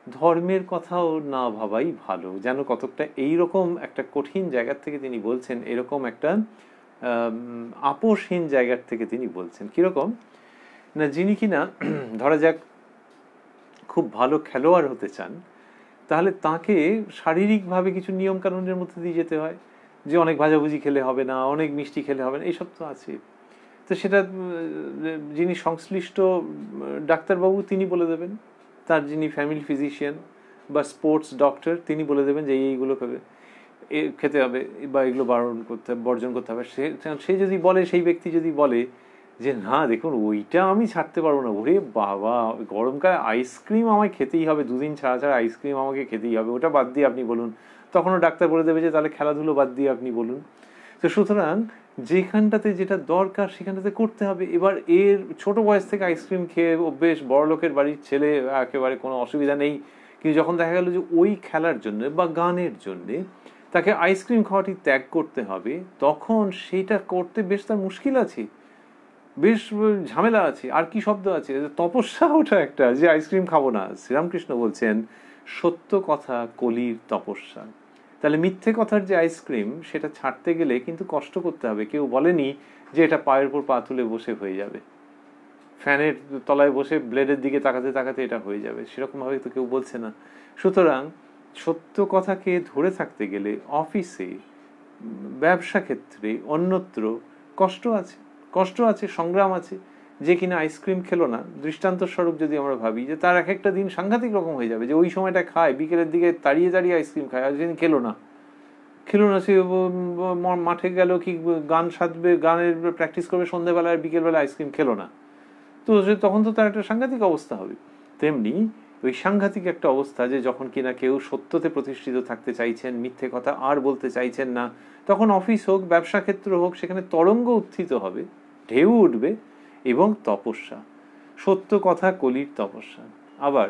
A: ধর্মের কথাও না ভাবাই ভালো। যেন কতকটা এইরকম একটা কঠিন জায়গার থেকে তিনি বলছেন, এরকম একটা আপোষহীন জায়গার থেকে তিনি বলছেন। কিরকম না, যিনি কিনা ধরা যাক খুব ভালো খেলোয়াড় হতে চান, তাহলে তাকে শারীরিকভাবে কিছু নিয়ম কানুনের মধ্যে দিয়ে যেতে হয়, যে অনেক ভাজাভুজি খেলে হবে না, অনেক মিষ্টি খেলে হবে না, এইসব তো আছে। তো সেটা যিনি সংশ্লিষ্ট ডাক্তারবাবু তিনি বলে দেবেন, তার যিনি ফ্যামিলি ফিজিশিয়ান বা স্পোর্টস ডক্টর তিনি বলে দেবেন যে এইগুলো খেতে হবে বা এগুলো বর্জন করতে হবে। সে যদি বলে, সেই ব্যক্তি যদি বলে যে না দেখুন ওইটা আমি ছাড়তে পারবো না, ওরে বাবা গরমকালে আইসক্রিম আমায় খেতেই হবে, দুদিন ছাড়া ছাড়া আইসক্রিম আমাকে খেতেই হবে, ওটা বাদ দিয়ে আপনি বলুন, তখনও ডাক্তার বলে দেবে যে তাহলে খেলাধুলো বাদ দিয়ে আপনি বলুন। তো সুতরাং যেখানটাতে যেটা দরকার সেখানটাতে করতে হবে। এবার এর ছোট বয়স থেকে আইসক্রিম খেয়ে অভ্যেস, বড় লোকের বাড়ির ছেলে, একেবারে কোনো অসুবিধা নেই, কিন্তু যখন দেখা গেল যে ওই খেলার জন্য বা গানের জন্যে তাকে আইসক্রিম খাওয়াটি ত্যাগ করতে হবে, তখন সেটা করতে বেশ তার মুশকিল আছে, বেশ ঝামেলা আছে। আর কি শব্দ আছে, তপস্যা, ওটা একটা, যে আইসক্রিম খাবো না। শ্রীরামকৃষ্ণ বলছেন সত্য কথা কলির তপস্যা। তাহলে মিথ্যে কথার যে আইসক্রিম, সেটা ছাড়তে গেলে কিন্তু কষ্ট করতে হবে। কেউ বলেনি যে এটা পায়ের উপর পা তুলে বসে হয়ে যাবে, ফ্যানের তলায় বসে ব্লেডের দিকে তাকাতে তাকাতে এটা হয়ে যাবে, সেরকম ভাবে তো কেউ বলছে না। সুতরাং সত্য কথাকে ধরে থাকতে গেলে অফিসে, ব্যবসা ক্ষেত্রে, অন্যত্র কষ্ট আছে, সংগ্রাম আছে। যে কিনা আইসক্রিম খেলো না, দৃষ্টান্ত স্বরূপ যদি আমরা ভাবি, যে তার এক একটা দিন সাংঘাতিক রকম হয়ে যাবে, যে ওই সময়টা খায়, বিকেলের দিকে দাঁড়িয়ে দাঁড়িয়ে আইসক্রিম খায়, আর যেদিন খেলো না, সে মাঠে গেল কি গান সাধবে, গানের প্র্যাকটিস করবে সন্ধ্যেবেলা, আর বিকেলবেলা আইসক্রিম খেলো না, তো তখন তো তার একটা সাংঘাতিক অবস্থা হবে। তেমনি ওই সাংঘাতিক একটা অবস্থা যে যখন কিনা কেউ সত্যতে প্রতিষ্ঠিত থাকতে চাইছেন, মিথ্যে কথা আর বলতে চাইছেন না, তখন অফিস হোক, ব্যবসা ক্ষেত্র হোক, সেখানে তরঙ্গ উত্থিত হবে, ঢেউ উঠবে, এবং তপস্যা, সত্য কথা কলির তপস্যা। আবার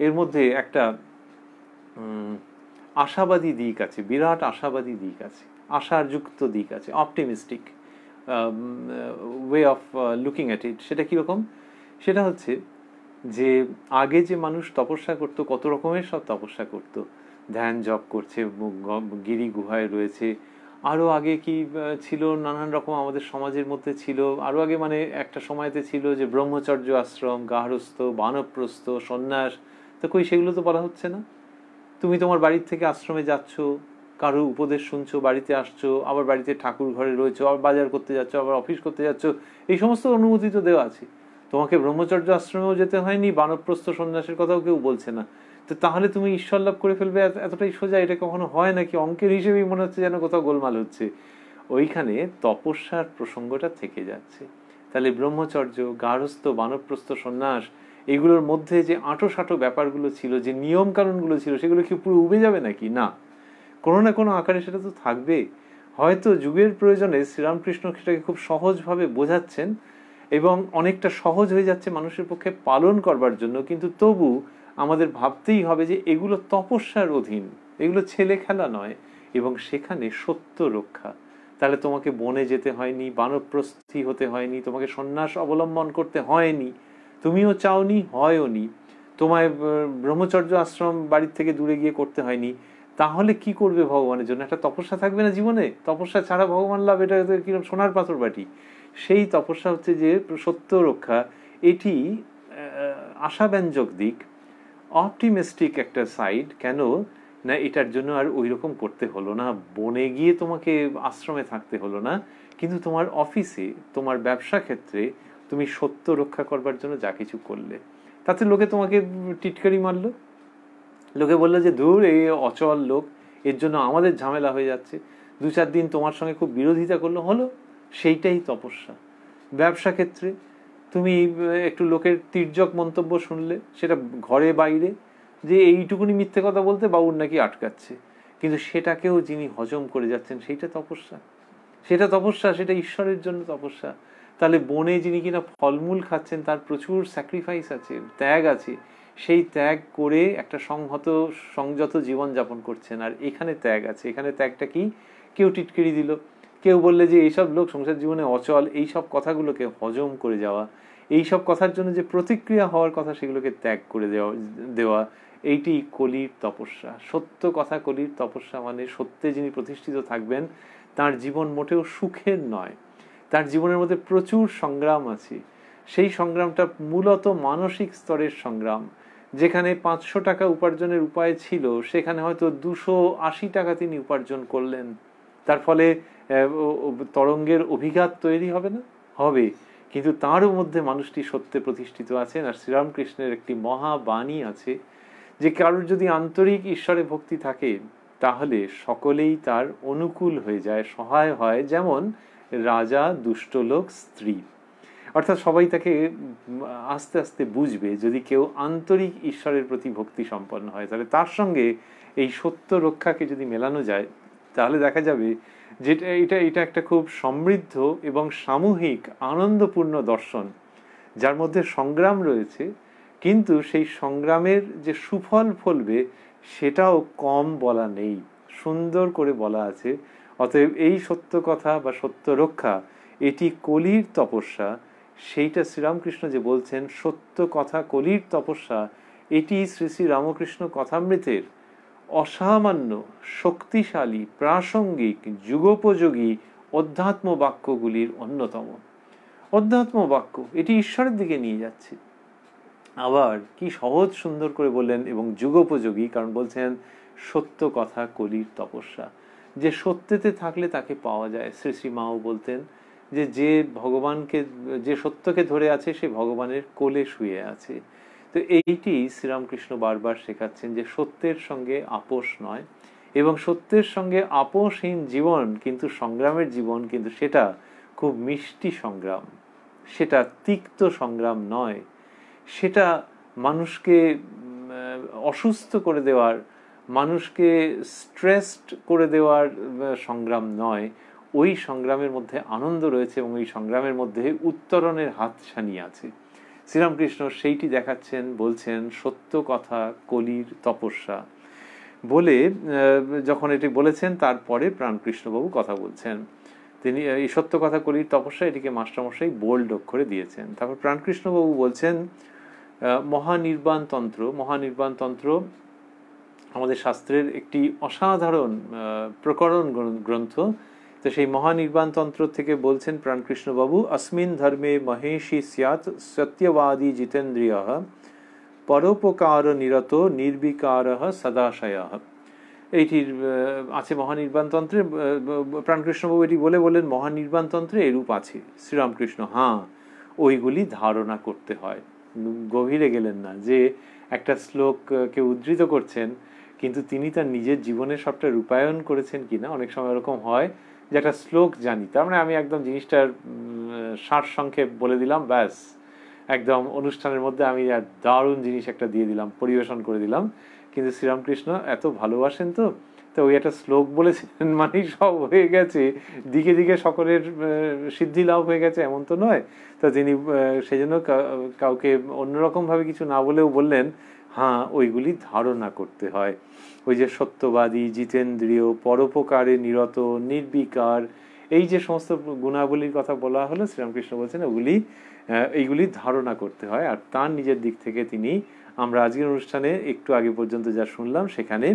A: এর মধ্যে একটা আশাবাদী দিক আছে, বিরাট আশাবাদী দিক আছে, আশার যুক্ত দিক আছে, optimistic way of looking at it. সেটা কীরকম? সেটা হচ্ছে যে আগে যে মানুষ তপস্যা করতো, কত রকমের সব তপস্যা করতো, ধ্যান জপ করছে, গিরি গুহায় রয়েছে, আরও আগে কি ছিল, নানান রকম আমাদের সমাজের মধ্যে ছিল, আরও আগে মানে একটা সময়তে ছিল যে ব্রহ্মচর্য আশ্রম, গার্হস্থ্য, বানপ্রস্থ, সন্ন্যাস। তো কই সেগুলো তো বলা হচ্ছে না। তুমি তোমার বাড়ির থেকে আশ্রমে যাচ্ছ, কারো উপদেশ শুনছো, বাড়িতে আসছো, আবার বাড়িতে ঠাকুর ঘরে রয়েছো, আবার বাজার করতে যাচ্ছ, আবার অফিস করতে যাচ্ছ, এই সমস্ত অনুমতি তো দেওয়া আছে। তোমাকে ব্রহ্মচর্য আশ্রমেও যেতে হয়নি, বানপ্রস্থ সন্ন্যাসের কথাও কেউ বলছে না। তো তাহলে তুমি ঈশ্বর লাভ করে ফেলবে এতটাই সোজা? এটা কখনো হয় নাকি? অঙ্কের হিসেবেই মনে হচ্ছে যেন কোথাও গোলমাল হচ্ছে। ওইখানে তপস্যার প্রসঙ্গটা থেকে যাচ্ছে। তাহলে ব্রহ্মচর্য, গার্হস্থ, বানপ্রস্থ সন্ন্যাস, এগুলোর মধ্যে যে আঁটো ব্যাপারগুলো ছিল, যে নিয়ম কানুনগুলো ছিল, সেগুলো কি পুরো উবে যাবে নাকি? না, কোনো না কোনো আকারে সেটা তো থাকবে। হয়তো যুগের প্রয়োজনে শ্রীরামকৃষ্ণ সেটাকে খুব সহজভাবে বোঝাচ্ছেন এবং অনেকটা সহজ হয়ে যাচ্ছে মানুষের পক্ষে পালন করবার জন্য, কিন্তু তবু আমাদের ভাবতেই হবে যে এগুলো তপস্যার অধীন, এগুলো ছেলে খেলা নয়, এবং সেখানে সত্য রক্ষা। তাহলে তোমাকে বনে যেতে হয়নি, বানপ্রস্থী হতে হয়নি, তোমাকে সন্ন্যাস অবলম্বন করতে হয়নি, তুমিও চাওনি, হয়ওনি, তোমায় ব্রহ্মচর্য আশ্রম বাড়ির থেকে দূরে গিয়ে করতে হয়নি। তাহলে কি করবে ভগবানের জন্য? একটা তপস্যা থাকবে না জীবনে? তপস্যা ছাড়া ভগবান লাভ, এটা কিরকম সোনার পাথর বাটি। সেই তপস্যা হচ্ছে যে সত্য রক্ষা। এটি আশাব্যঞ্জক দিক, অপটিমিস্টিক একটা সাইড। কেন না, এটার জন্য আর ওই রকম করতে হলো না, বনে গিয়ে তোমাকে আশ্রমে থাকতে হলো না, কিন্তু তোমার অফিসে, তোমার ব্যবসা ক্ষেত্রে তুমি সত্য রক্ষা করবার জন্য যা কিছু করলে, তাতে লোকে তোমাকে টিটকারি মারলো, লোকে বললো যে ধুর, এই অচল লোক, এর জন্য আমাদের ঝামেলা হয়ে যাচ্ছে। 2-4 দিন তোমার সঙ্গে খুব বিরোধিতা করলো, হলো, সেইটাই তপস্যা। ব্যবসা ক্ষেত্রে তুমি একটু লোকের তির্যক মন্তব্য শুনলে, সেটা ঘরে বাইরে, যে এইটুকুনি মিথ্যে কথা বলতে বাবুর নাকি আটকাচ্ছে, কিন্তু সেটাকেও যিনি হজম করে যাচ্ছেন, সেইটা তপস্যা। সেটা তপস্যা, সেটা ঈশ্বরের জন্য তপস্যা। তাহলে বনে যিনি কিনা ফলমূল খাচ্ছেন, তার প্রচুর স্যাক্রিফাইস আছে, ত্যাগ আছে, সেই ত্যাগ করে একটা সংযত জীবন যাপন করছেন। আর এখানে ত্যাগ আছে। এখানে ত্যাগটা কি? কেউ টিটকিরি দিল, কেউ বললে যে এইসব লোক সংসার জীবনে অচল, এইসব কথাগুলোকে হজম করে যাওয়া, এইসব কথার জন্য যে প্রতিক্রিয়া হওয়ার কথা, সেগুলোকে ত্যাগ করে দেওয়া, এইটি কলির তপস্যা। সত্য কথা কলির তপস্যা মানে সত্যে যিনি প্রতিষ্ঠিত থাকবেন, তার জীবন মোটেও সুখের নয়, তার জীবনের মধ্যে প্রচুর সংগ্রাম আছে। সেই সংগ্রামটা মূলত মানসিক স্তরের সংগ্রাম। যেখানে 500 টাকা উপার্জনের উপায় ছিল, সেখানে হয়তো 280 টাকা তিনি উপার্জন করলেন। তার ফলে তরঙ্গের অভিঘাত তৈরি হবে না? হবে, কিন্তু তারও মধ্যে মানুষটি সত্যে প্রতিষ্ঠিত আছেন। আর শ্রীরামকৃষ্ণের একটি মহাবাণী আছে যে কারোর যদি আন্তরিক ঈশ্বরে ভক্তি থাকে, তাহলে সকলেই তার অনুকূল হয়ে যায়, সহায় হয়। যেমন রাজা, দুষ্টলোক, স্ত্রী, অর্থাৎ সবাই তাকে আস্তে আস্তে বুঝবে যদি কেউ আন্তরিক ঈশ্বরের প্রতি ভক্তি সম্পন্ন হয়। তাহলে তার সঙ্গে এই সত্য রক্ষাকে যদি মেলানো যায়, তাহলে দেখা যাবে যে এটা একটা খুব সমৃদ্ধ এবং সামূহিক আনন্দপূর্ণ দর্শন, যার মধ্যে সংগ্রাম রয়েছে, কিন্তু সেই সংগ্রামের যে সুফল ফলবে সেটাও কম বলা নেই, সুন্দর করে বলা আছে। অতএব এই সত্য কথা বা সত্য রক্ষা, এটি কলির তপস্যা। সেইটা শ্রীরামকৃষ্ণ যে বলছেন সত্য কথা কলির তপস্যা, এটি শ্রী শ্রী রামকৃষ্ণ কথামৃতের অসামান্য শক্তিশালী প্রাসঙ্গিক যুগোপযোগী অধ্যাত্ম বাক্যগুলির অন্যতম। অধ্যাত্ম বাক্য, এটি ঈশ্বরের দিকে নিয়ে যাচ্ছে। আবার কি সহজ সুন্দর করে বললেন, এবং যুগোপযোগী, কারণ বলছেন সত্য কথা কলির তপস্যা। যে সত্যতে থাকলে তাকে পাওয়া যায়। শ্রী শ্রী মাও বলতেন যে ভগবানকে, যে সত্যকে ধরে আছে, সে ভগবানের কোলে শুয়ে আছে। তো এইটি শ্রীরামকৃষ্ণ বারবার শেখাচ্ছেন যে সত্যের সঙ্গে আপোষ নয়, এবং সত্যের সঙ্গে আপোষহীন জীবন কিন্তু সংগ্রামের জীবন, কিন্তু সেটা খুব মিষ্টি সংগ্রাম, সেটা তিক্ত সংগ্রাম নয়, সেটা মানুষকে অসুস্থ করে দেওয়ার, মানুষকে স্ট্রেসড করে দেওয়ার সংগ্রাম নয়। ওই সংগ্রামের মধ্যে আনন্দ রয়েছে, এবং ওই সংগ্রামের মধ্যে উত্তরণের হাতছানি আছে। শ্রীরামকৃষ্ণ সেইটি দেখাচ্ছেন, বলছেন সত্য কথা কলির তপস্যা বলে। যখন এটি বলেছেন, তারপরে প্রাণকৃষ্ণবাবু কথা বলছেন। তিনি এই সত্য কথা কলির তপস্যা, এটিকে মাস্টারমশাই বোল্ড অক্ষরে দিয়েছেন। তারপর প্রাণকৃষ্ণবাবু বলছেন মহানির্বাণতন্ত্র। মহানির্বাণতন্ত্র আমাদের শাস্ত্রের একটি অসাধারণ প্রকরণ গ্রন্থ। তো সেই মহানির্বাণতন্ত্র থেকে বলছেন প্রাণকৃষ্ণবাবু, अस्मिन् धर्मे महेशी स्यात् सत्यवादी जितेन्द्रियः परोपकार निरतो निर्विकारः सदाशयः। এইটির আছে মহানির্বাণতন্ত্রে, প্রাণকৃষ্ণবাবু এটি বললেন মহানির্বাণতন্ত্রে এরূপ আছে। শ্রীরামকৃষ্ণ হ্যাঁ, ওইগুলি ধারণা করতে হয়। গভীরে গেলেন না যে একটা শ্লোক কেউ উদ্ধৃত করছেন, কিন্তু তিনি তার নিজের জীবনে সবটা রূপায়ণ করেছেন কিনা। অনেক সময় এরকম হয় যে একটা শ্লোক জানি, তার মানে আমি একদম জিনিসটার সারসংক্ষেপ বলে দিলাম, ব্যাস একদম অনুষ্ঠানের মধ্যে আমি দারুণ জিনিস একটা দিয়ে দিলাম, পরিবেশন করে দিলাম। কিন্তু শ্রীরামকৃষ্ণ এত ভালোবাসেন তো ওই একটা শ্লোক বলেছিলেন মানেই সব হয়ে গেছে, দিকে দিকে সকলের সিদ্ধি লাভ হয়ে গেছে, এমন তো নয়। তো তিনি সেই জন্য কাউকে অন্যরকম ভাবে কিছু না বলেও বললেন হ্যাঁ, ওইগুলি ধারণা করতে হয়। ওই যে সত্যবাদী, জিতেন্দ্রীয়, পরোপকারে নিরত, নির্বিকার, এই যে সমস্ত গুণাবলীর কথা বলা হলো, শ্রীরামকৃষ্ণ বলছেন এইগুলি ধারণা করতে হয়। আর তার নিজের দিক থেকে তিনি, আমরা আজকের অনুষ্ঠানে একটু আগে পর্যন্ত যা শুনলাম সেখানে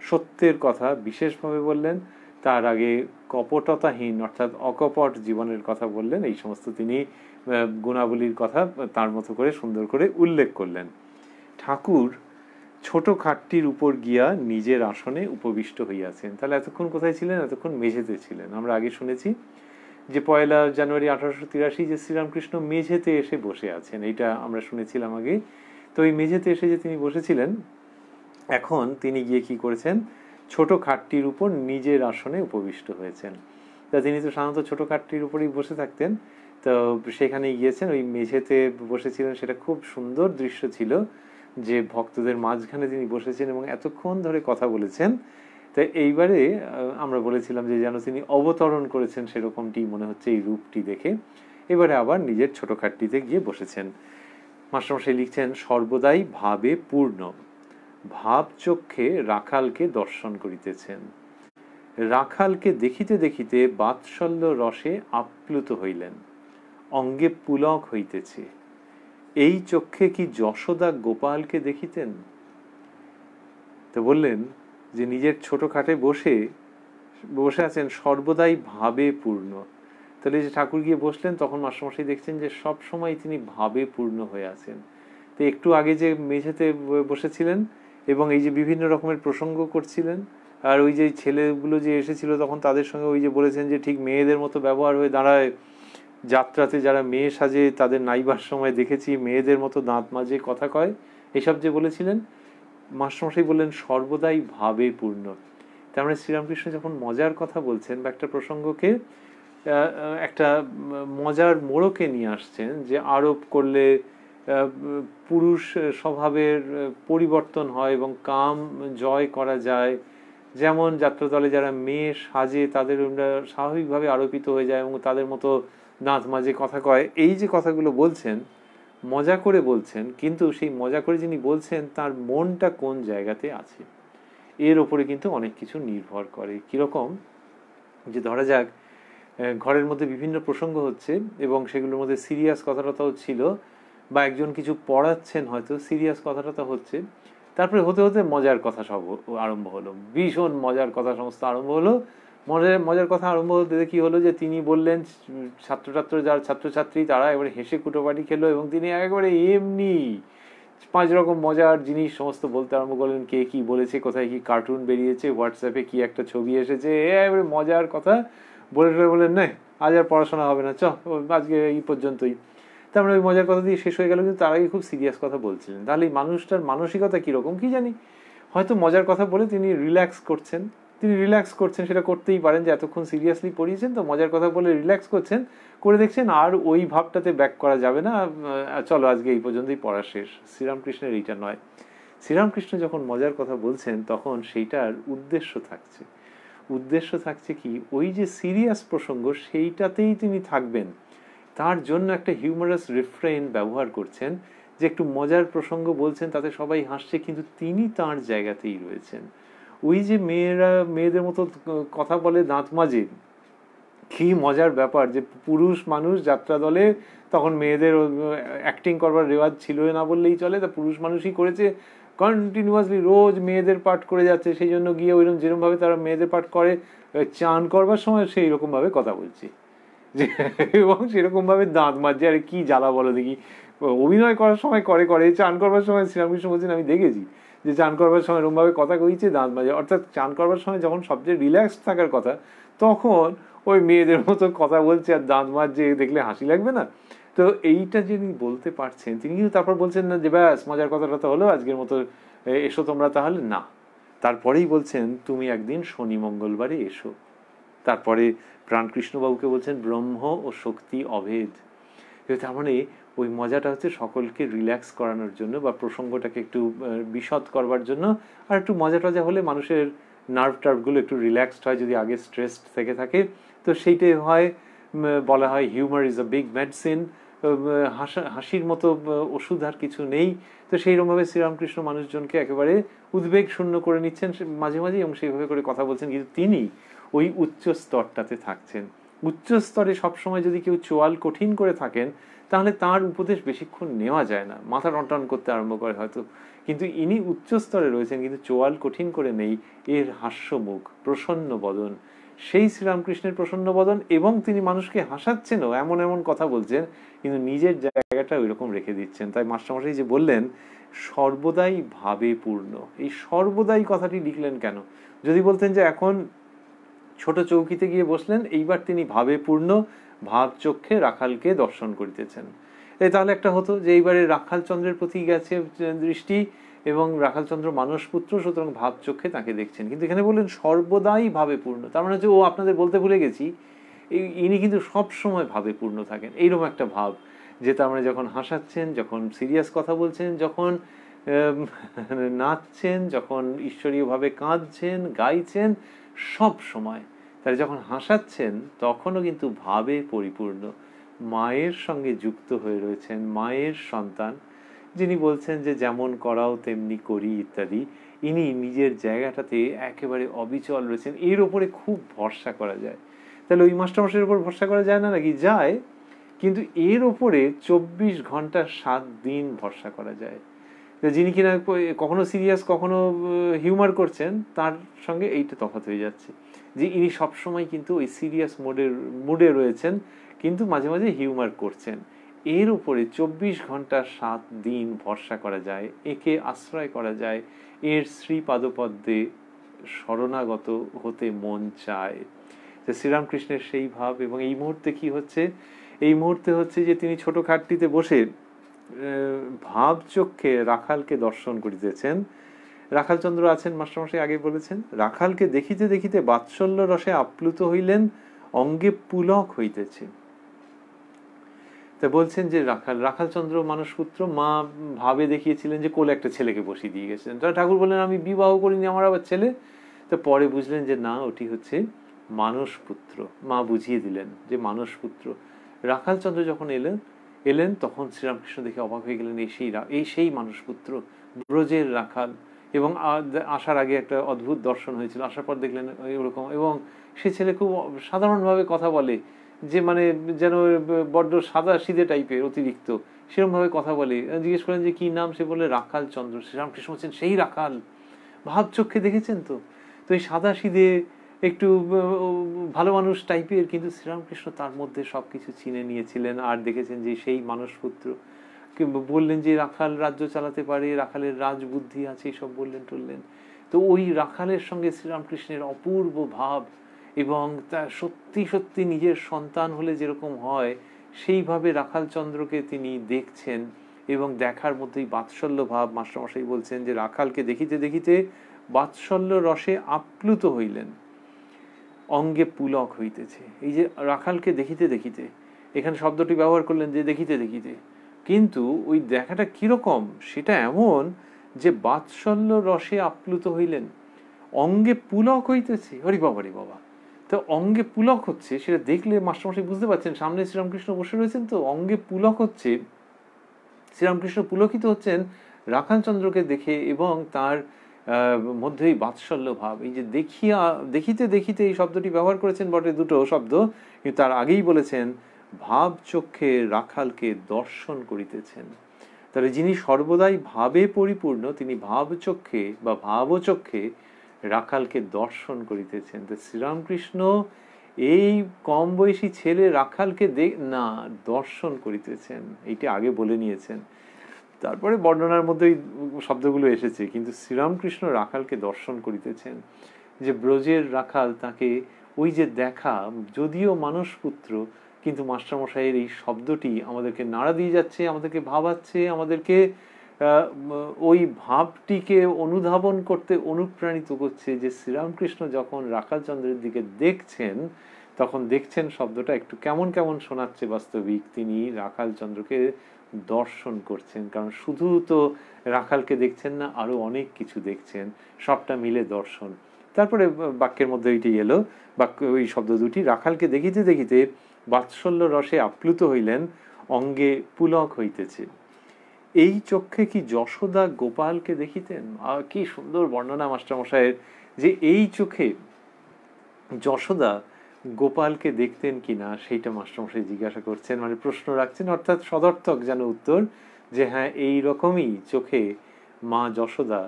A: সত্যের কথা বিশেষভাবে বললেন, তার আগে কপটতাহীন অর্থাৎ অকপট জীবনের কথা বললেন। এই সমস্ত তিনি গুণাবলীর কথা তার মতো করে সুন্দর করে উল্লেখ করলেন। ঠাকুর ছোট খাটটির উপর গিয়া নিজের আসনে উপবিষ্ট হইয়াছেন। তাহলে এতক্ষণ কোথায় ছিলেন? এতক্ষণ মেঝেতে ছিলেন। আমরা আগে শুনেছি যে 1 জানুয়ারি 1883 যে শ্রীরামকৃষ্ণ মেঝেতে এসে বসে আছেন, এইটা আমরা শুনেছিলাম আগে। তো এই মেঝেতে এসে যে তিনি বসেছিলেন, এখন তিনি গিয়ে কি করেছেন? ছোট খাটটির উপর নিজের আসনে উপবিষ্ট হয়েছেন। তা তিনি তো সাধারণত ছোট খাটটির উপরেই বসে থাকতেন, তো সেখানে গিয়েছেন, ওই মেঝেতে বসেছিলেন। সেটা খুব সুন্দর দৃশ্য ছিল যে ভক্তদের মাঝখানে তিনি বসেছেন এবং এতক্ষণ ধরে কথা বলেছেন। তাই এইবারে আমরা বলেছিলাম যে যেন তিনি অবতরণ করেছেন, সেরকমটি মনে হচ্ছে এই রূপটি দেখে। এবারে আবার নিজের ছোট খাটটিতে গিয়ে বসেছেন। মাস্টারমশাই লিখছেন, সর্বদাই ভাবে পূর্ণ, ভাব চক্ষে রাখালকে দর্শন করিতেছেন। রাখালকে দেখিতে দেখিতে বাৎসল্য রসে আপ্লুত হইলেন, অঙ্গে পুলক হইতেছে। এই চক্ষে কি যশোদা গোপালকে দেখিতেন? তো বললেন যে নিজের ছোট খাটে বসে আছেন, সর্বদাই ভাবে পূর্ণ। তাহলে যে ঠাকুর গিয়ে বসলেন, তখন মাস্টারমশাই দেখছেন যে সব সময় তিনি ভাবে পূর্ণ হয়ে আছেন। তো একটু আগে যে মেঝেতে বসেছিলেন এবং এই যে বিভিন্ন রকমের প্রসঙ্গ করছিলেন, আর ওই যে ছেলেগুলো যে এসেছিল তখন তাদের সঙ্গে ওই যে বলেছেন যে ঠিক মেয়েদের মতো ব্যবহার হয়ে দাঁড়ায়, যাত্রাতে যারা মেয়ে সাজে তাদের নাইবার সময় দেখেছি মেয়েদের মতো দাঁত মাজে কথা কয়, এসব যে বলেছিলেন, মাস্টারমশাই বললেন সর্বদাই ভাবে পূর্ণ। তার মানে শ্রীরামকৃষ্ণ যখন মজার কথা বলছেন বা একটা প্রসঙ্গকে একটা মজার মোড়কে নিয়ে আসছেন, যে আরোপ করলে পুরুষ স্বভাবের পরিবর্তন হয় এবং কাম জয় করা যায়, যেমন যাত্রাদলে যারা মেয়ে সাজে তাদের স্বাভাবিকভাবে আরোপিত হয়ে যায় এবং তাদের মতো দাঁত মাঝে কথা কয়, এই যে কথাগুলো বলছেন মজা করে বলছেন, কিন্তু সেই মজা করে যিনি বলছেন তার মনটা কোন জায়গাতে আছে এর ওপরে কিন্তু অনেক কিছু নির্ভর করে। কিরকম? যে ধরা যাক ঘরের মধ্যে বিভিন্ন প্রসঙ্গ হচ্ছে এবং সেগুলোর মধ্যে সিরিয়াস কথাটাও ছিল, বা একজন কিছু পড়াচ্ছেন, হয়তো সিরিয়াস কথাটা হচ্ছে, তারপরে হতে হতে মজার কথা সব আরম্ভ হলো, ভীষণ মজার কথা সমস্ত আরম্ভ হলো। মজার কথা আরম্ভ হতে কি হলো যে তিনি বললেন ছাত্রছাত্রী তারা এবারে হেসে কুটোপাটি খেলো এবং তিনি একেবারে এমনি 5 রকম মজার জিনিস সমস্ত বলতে আরম্ভ করলেন। কে কি বলেছে, কোথায় কি কার্টুন বেরিয়েছে, হোয়াটসঅ্যাপে কি একটা ছবি এসেছে, এবারে মজার কথা বললেন না আজ আর পড়াশোনা হবে না, আজকে এই পর্যন্তই। তারপরে ওই মজার কথা দিয়ে শেষ হয়ে গেল, কিন্তু তার আগে খুব সিরিয়াস কথা বলছিলেন। তাহলে এই মানুষটার মানসিকতা কিরকম কি জানি। হয়তো মজার কথা বলে তিনি রিল্যাক্স করছেন, সেটা করতেই পারেন, যে এতক্ষণ সিরিয়াসলি পড়িয়েছেন তো মজার কথা বলে রিল্যাক্স করছেন, করে দেখছেন আর ওই ভাবটাতে ব্যাক করা যাবে না, চলো আজকে এই পর্যন্তই পড়া শেষ। শ্রীরামকৃষ্ণের এইটা নয়। শ্রীরামকৃষ্ণ যখন মজার কথা বলছেন তখন সেইটার উদ্দেশ্য থাকছে কি, ওই যে সিরিয়াস প্রসঙ্গ সেইটাতেই তিনি থাকবেন, তার জন্য একটা হিউমারাস রিফ্রেইন ব্যবহার করছেন, যে একটু মজার প্রসঙ্গ বলছেন, তাতে সবাই হাসছে কিন্তু তিনি তার জায়গাতেই রয়েছেন। ওই যে মেয়েদের মতো কথা বলে দাঁত মাজে, কি মজার ব্যাপার যে পুরুষ মানুষ যাত্রা দলে তখন মেয়েদের অ্যাক্টিং করবার রেওয়াজ ছিল না বললেই চলে, তা পুরুষ মানুষই করেছে, কন্টিনিউয়াসলি রোজ মেয়েদের পাঠ করে যাচ্ছে, সেই জন্য গিয়ে ওইরকম যেরকমভাবে তারা মেয়েদের পাঠ করে চান করবার সময় সেই রকমভাবে কথা বলছে এবং সেরকম ভাবে দাঁত মাজছে। আরে কি জ্বালা বলো দেখি, অভিনয় করার সময় করে চান করবার সময় শ্রীরামকৃষ্ণ বলছেন আমি দেখেছি যে চান করবার সময় এরকমভাবে কথা কইছে দাঁত মাঝে, অর্থাৎ চান করবার সময় যখন সবচেয়ে রিল্যাক্স থাকার কথা তখন ওই মেয়েদের মতো কথা বলছে আর দাঁত মাজছে, দেখলে হাসি লাগবে না? তো এইটা যিনি বলতে পারছেন তিনি কিন্তু তারপর বলছেন না যে ব্যাস মজার কথাটা তো হলো, আজকের মতো এসো তোমরা, তাহলে না, তারপরেই বলছেন তুমি একদিন শনি মঙ্গলবারে এসো। তারপরে প্রাণকৃষ্ণবাবুকে বলছেন ব্রহ্ম ও শক্তি অভেদ। তার মানে ওই মজাটা হচ্ছে সকলকে রিল্যাক্স করানোর জন্য বা প্রসঙ্গটাকে একটু বিশদ করবার জন্য, আর একটু মজা টজা হলে মানুষের নার্ভ টার্ভগুলো একটু রিল্যাক্সড হয় যদি আগে স্ট্রেস থেকে থাকে। তো সেইটাই হয়, বলা হয় humour is a big medicine, হাসির মতো ওষুধ আর কিছু নেই। তো সেইরকমভাবে শ্রীরামকৃষ্ণ মানুষজনকে একেবারে উদ্বেগ শূন্য করে নিচ্ছেন মাঝে মাঝে, এবং সেইভাবে করে কথা বলছেন, কিন্তু তিনি ওই উচ্চ স্তরটাতে থাকছেন। উচ্চ স্তরে সবসময় যদি কেউ চোয়াল কঠিন করে থাকেন তাহলে তার উপদেশ বেশিক্ষণ নেওয়া যায় না, মাথা টনটন করতে আরম্ভ করে হয়তো, কিন্তু ইনি উচ্চ স্তরে রয়েছেন কিন্তু চোয়াল কঠিন করে নেই, এর হাস্যমুখ প্রসন্ন বদন, সেই শ্রীরামকৃষ্ণের প্রসন্ন বদন, এবং তিনি মানুষকে হাসাচ্ছেনও, এমন এমন কথা বলছেন কিন্তু নিজের জায়গাটা ওই রকম রেখে দিচ্ছেন। তাই মাস্টারমশাই যে বললেন সর্বদাই ভাবে পূর্ণ, এই সর্বদাই কথাটি লিখলেন কেন? যদি বলতেন যে এখন ছোট চৌকিতে গিয়ে বসলেন, এইবার তিনি ভাবে পূর্ণ, ভাব চক্ষে রাখালকে দর্শন করিতেছেন, তাহলে একটা হতো যে এইবারে রাখালচন্দ্রের প্রতি গেছে দৃষ্টি, এবং রাখালচন্দ্র মানসপুত্র, সুতরাং ভাব চক্ষে তাকে দেখছেন। কিন্তু এখানে বললেন সর্বদাই ভাবে পূর্ণ, তার মানে হচ্ছে ও আপনাদের বলতে ভুলে গেছি, ইনি কিন্তু সব সময় ভাবে পূর্ণ থাকেন, এইরকম একটা ভাব, যে তার মানে যখন হাসাচ্ছেন, যখন সিরিয়াস কথা বলছেন, যখন নাচছেন, যখন ঈশ্বরীয়ভাবে কাঁদছেন, গাইছেন, সব সময়। তাই যখন হাসাচ্ছেন তখনও কিন্তু ভাবে পরিপূর্ণ, মায়ের সঙ্গে যুক্ত হয়ে রয়েছেন, মায়ের সন্তান, যিনি বলছেন যে যেমন করাও তেমনি করি ইত্যাদি, ইনি নিজের জায়গাটাতে একেবারে অবিচল রয়েছেন, এর ওপরে খুব ভরসা করা যায়। তাহলে ওই মাস্টারমশাইয়ের উপর ভরসা করা যায় না নাকি? যায়, কিন্তু এর ওপরে 24 ঘন্টা 7 দিন ভরসা করা যায়। যিনি কিনা কখনো সিরিয়াস কখনো হিউমার করছেন, তার সঙ্গে এইটা তফাৎ হয়ে যাচ্ছে যে ইনি সবসময় কিন্তু ওই সিরিয়াস মুডে রয়েছেন, কিন্তু মাঝে মাঝে হিউমার করছেন। এর উপরে 24 ঘন্টা 7 দিন ভরসা করা যায়, একে আশ্রয় করা যায়, এর শ্রীপাদপদ্মে শরণাগত হতে মন চায়। যে শ্রীরামকৃষ্ণের সেই ভাব। এবং এই মুহূর্তে কি হচ্ছে? এই মুহূর্তে হচ্ছে যে তিনি ছোট খাটটিতে বসে ভাব চক্ষে রাখালকে দর্শন করিতেছেন। রাখালচন্দ্র আছেন, মাস্টারমশাই আগে বলেছেন, রাখালকে দেখিতে দেখিতে বাৎসল্য রসে আপ্লুত হইলেন, অঙ্গে পুলক হইতেছে। তা বলছেন যে রাখালচন্দ্র মানসপুত্র, মা ভাবে দেখিয়েছিলেন যে কোলে একটা ছেলেকে বসিয়ে দিয়ে গেছেন। ঠাকুর বললেন আমি বিবাহ করিনি, আমার আবার ছেলে। তো পরে বুঝলেন যে না, ওটি হচ্ছে মানসপুত্র। মা বুঝিয়ে দিলেন যে মানসপুত্র। রাখালচন্দ্র যখন এলেন তখন শ্রীরামকৃষ্ণ দেখে অবাক হয়ে গেলেন, এই সেই মানসপুত্র, ব্রজের রাখাল। এবং আসার আগে একটা অদ্ভুত দর্শন হয়েছিল, আসার পর দেখলেন ওরকম, এবং সে ছেলে খুব সাধারণভাবে কথা বলে, যে মানে যেন বড্ড সাদা সিধে টাইপের, অতিরিক্ত সেরকম ভাবে কথা বলে। জিজ্ঞেস করেন যে কি নাম, সে বলে রাখালচন্দ্র। শ্রীরামকৃষ্ণ বলছেন সেই রাখাল, ভাব চক্ষে দেখেছেন তো? তো এই সাদা সিধে একটু ভালো মানুষ টাইপের, কিন্তু শ্রীরামকৃষ্ণ তার মধ্যে সবকিছু চিনে নিয়েছিলেন, আর দেখেছেন যে সেই মানসপুত্র। বললেন যে রাখাল রাজ্য চালাতে পারে, রাখালের রাজবুদ্ধি আছে, সব বললেন টললেন। তো ওই রাখালের সঙ্গে শ্রীরামকৃষ্ণের অপূর্ব ভাব, এবং তা সত্যি সত্যি নিজের সন্তান হলে যেরকম হয় সেইভাবে রাখালচন্দ্রকে তিনি দেখছেন, এবং দেখার মধ্যেই বাৎসল্য ভাব। মাস্টারমশাই বলছেন যে রাখালকে দেখিতে দেখিতে বাৎসল্য রসে আপ্লুত হইলেন, অঙ্গে পুলক হইতেছে। এই যে রাখালকে দেখিতে দেখিতে, এখানে শব্দটি ব্যবহার করলেন যে দেখিতে দেখিতে, কিন্তু ওই দেখাটা কিরকম সেটা এমন যে বাৎসল্য রসে আপ্লুত হইলেন, অঙ্গে পুলক হইতেছে। হরি বাবা, রে বাবা! তো অঙ্গে পুলক হচ্ছে, সেটা দেখলে মাস্টারমশাই বুঝতে পারছেন, সামনে শ্রীরামকৃষ্ণ বসে রয়েছেন, তো অঙ্গে পুলক হচ্ছে। শ্রীরামকৃষ্ণ পুলকিত হচ্ছেন রাখালচন্দ্রকে দেখে, এবং তার মধ্যেই বাৎসল্য ভাব। এই যে দেখিতে দেখিতে, এই শব্দটি ব্যবহার করেছেন বটে, দুটো শব্দ, কিন্তু তার আগেই বলেছেন ভাব চক্ষে রাখালকে দর্শন করিতেছেন। তাহলে যিনি সর্বদাই ভাবে পরিপূর্ণ, তিনি ভাব চক্ষে বা ভাবচক্ষে রাখালকে দর্শন করিতেছেন। তো শ্রীরামকৃষ্ণ এই কম বয়সী ছেলে রাখালকে দর্শন করিতেছেন, এইটা আগে বলে নিয়েছেন। তারপরে বর্ণনার মধ্যে ওই শব্দগুলো এসেছে, কিন্তু শ্রীরামকৃষ্ণ রাখালকে দর্শন করিতেছেন, যে ব্রজের রাখাল তাকে ওই যে দেখা, যদিও মানুষ পুত্র, কিন্তু মাস্টারমশাইয়ের এই শব্দটি আমাদেরকে নাড়া দিয়ে যাচ্ছে, আমাদেরকে ভাবাচ্ছে, আমাদেরকে ওই ভাবটিকে অনুধাবন করতে অনুপ্রাণিত করছে, যে শ্রীরামকৃষ্ণ যখন রাখালচন্দ্রের দিকে দেখছেন, তখন দেখছেন শব্দটা একটু কেমন কেমন শোনাচ্ছে, বাস্তবিক তিনি রাখালচন্দ্রকে দর্শন করছেন। কারণ শুধু তো রাখালকে দেখছেন না, আরো অনেক কিছু দেখছেন, সবটা মিলে দর্শন। তারপরে বাক্যের মধ্যে ওইটি এলো, বাক্য ওই শব্দ দুটি, রাখালকে দেখিতে দেখিতে বাৎসল্য রসে আপ্লুত হইলেন, অঙ্গে পুলক হইতেছে। এই চক্ষে কি যশোদা গোপালকে দেখিতেন? কি সুন্দর বর্ণনা মাস্টারমশাইয়ের, যে এই চোখে যশোদা গোপালকে দেখতেন কিনা সেইটা মাস্টারমশাই জিজ্ঞাসা করছেন, মানে প্রশ্ন রাখছেন, অর্থাৎ সদর্থক যেন উত্তর, যে হ্যাঁ এই রকমই চোখে মা যশোদা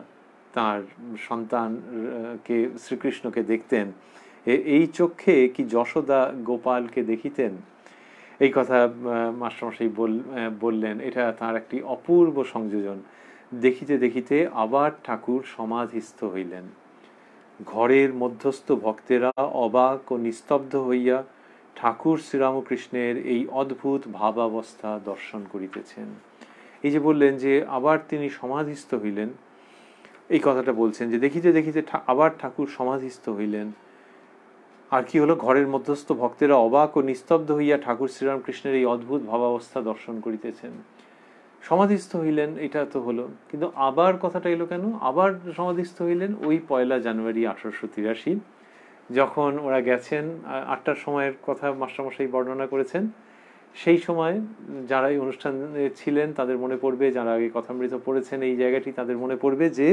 A: তার সন্তানকে শ্রীকৃষ্ণকে দেখতেন। এই চোখে কি যশোদা গোপালকে দেখিতেন? এই কথা মাস্টারমশাই বললেন। এটা তার একটি অপূর্ব সংযোজন। দেখিতে দেখিতে আবার ঠাকুর সমাধিস্থ হইলেন। ঘরের মধ্যস্থ ভক্তেরা অবাক ও নিস্তব্ধ হইয়া ঠাকুর শ্রীরামকৃষ্ণের এই অদ্ভুত ভাবাবস্থা দর্শন করিতেছেন। এই যে বললেন যে আবার তিনি সমাধিস্থ হইলেন, এই কথাটা বলছেন যে দেখিতে দেখিতে আবার ঠাকুর সমাধিস্থ হইলেন। আর কি হলো? ঘরের মধ্যস্থ ভক্তেরা অবাক ও নিস্তব্ধ হইয়া ঠাকুর শ্রীরামকৃষ্ণের এই অদ্ভুত ভাবাবস্থা দর্শন করিতেছেন। সমাধিস্থ হইলেন, এটা তো হলো, কিন্তু আবার কথাটা এলো কেন? আবার সমাধিস্থ হইলেন ওই 1 জানুয়ারি 1883, যখন ওরা গেছেন 8টার সময়ের কথা মাস্টারমশাই বর্ণনা করেছেন। সেই সময় যারা এই অনুষ্ঠানে ছিলেন তাদের মনে পড়বে, যারা আগে কথামৃত পড়েছেন এই জায়গাটি, তাদের মনে পড়বে যে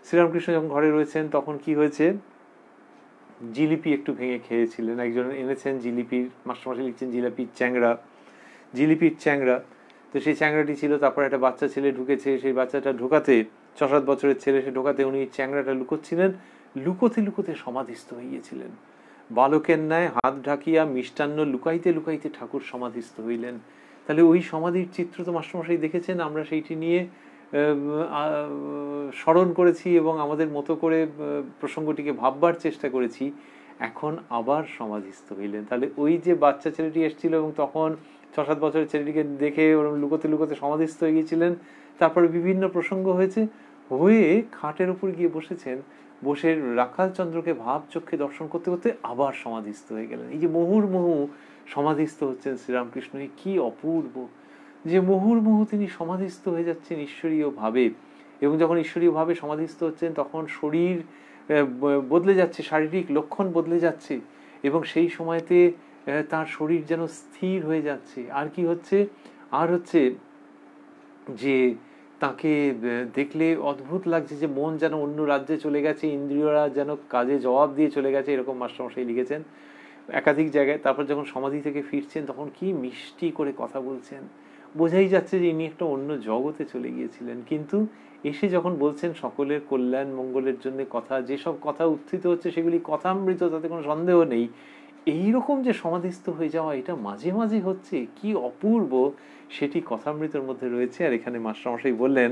A: শ্রীরামকৃষ্ণ যখন ঘরে রয়েছেন তখন কি হয়েছে, জিলিপি একটু ভেঙে খেয়েছিলেন, একজন এনেছেন জিলিপির, মাস্টারমশাই লিখছেন জিলিপির চ্যাংড়া। তো সেই চ্যাংড়াটি ছিল, তারপর একটা বাচ্চা ছেলে ঢুকেছে, সেই বাচ্চাটা ঢোকাতে, 6-7 বছরের ছেলে, সে ঢোকাতে উনি চ্যাংড়াটা লুকোচ্ছিলেন, লুকোতে লুকোতে সমাধিস্থ হইয়াছিলেন। বালকের ন্যায় হাত ঢাকিয়া মিষ্টান্ন লুকাইতে লুকাইতে ঠাকুর সমাধিস্থ হইলেন। তাহলে ওই সমাধির চিত্র তো মাস্টারমশাই দেখেছেন, আমরা সেইটি নিয়ে স্মরণ করেছি এবং আমাদের মতো করে প্রসঙ্গটিকে ভাববার চেষ্টা করেছি। এখন আবার সমাধিস্থ হইলেন। তাহলে ওই যে বাচ্চা ছেলেটি এসেছিল এবং তখন 6-7 বছরের ছেলেটিকে দেখে ওরকম লুকোতে লুকোতে সমাধিস্থ হয়ে গিয়েছিলেন, তারপরে বিভিন্ন প্রসঙ্গ হয়ে খাটের উপর গিয়ে বসেছেন, বসে রাখালচন্দ্রকে ভাব চক্ষে দর্শন করতে করতে আবার সমাধিস্থ হয়ে গেলেন। এই যে মুহুর্মুহু সমাধিস্থ হচ্ছেন শ্রীরামকৃষ্ণ, কি অপূর্ব যে মুহুর্মুহু তিনি সমাধিস্থ হয়ে যাচ্ছেন ঈশ্বরীয় ভাবে। এবং যখন ঈশ্বরীয় ভাবে সমাধিস্থ হচ্ছেন তখন শরীর বদলে যাচ্ছে, শারীরিক লক্ষণ বদলে যাচ্ছে, এবং সেই সময়তে তার শরীর যেন স্থির হয়ে যাচ্ছে। আর কি হচ্ছে? আর হচ্ছে যে তাকে দেখলে অদ্ভুত লাগছে, যে মন যেন অন্য রাজ্যে চলে গেছে, ইন্দ্রিয়রা যেন কাজে জবাব দিয়ে চলে গেছে, এরকম মাস্টারমশাই লিখেছেন একাধিক জায়গায়। তারপর যখন সমাধি থেকে ফিরছেন তখন কি মিষ্টি করে কথা বলছেন, বোঝাই যাচ্ছে যে ইনি একটা অন্য জগতে চলে গিয়েছিলেন। কিন্তু এসে যখন বলছেন সকলের কল্যাণ মঙ্গলের জন্য কথা, যেসব কথা উত্থিত হচ্ছে সেগুলি কথামৃত, তাতে কোনো সন্দেহ নেই। এইরকম যে সমাধিস্থ হয়ে যাওয়া, এটা মাঝে মাঝে হচ্ছে, কি অপূর্ব সেটি কথামৃতের মধ্যে রয়েছে। আর এখানে মাস্টারমশাই বললেন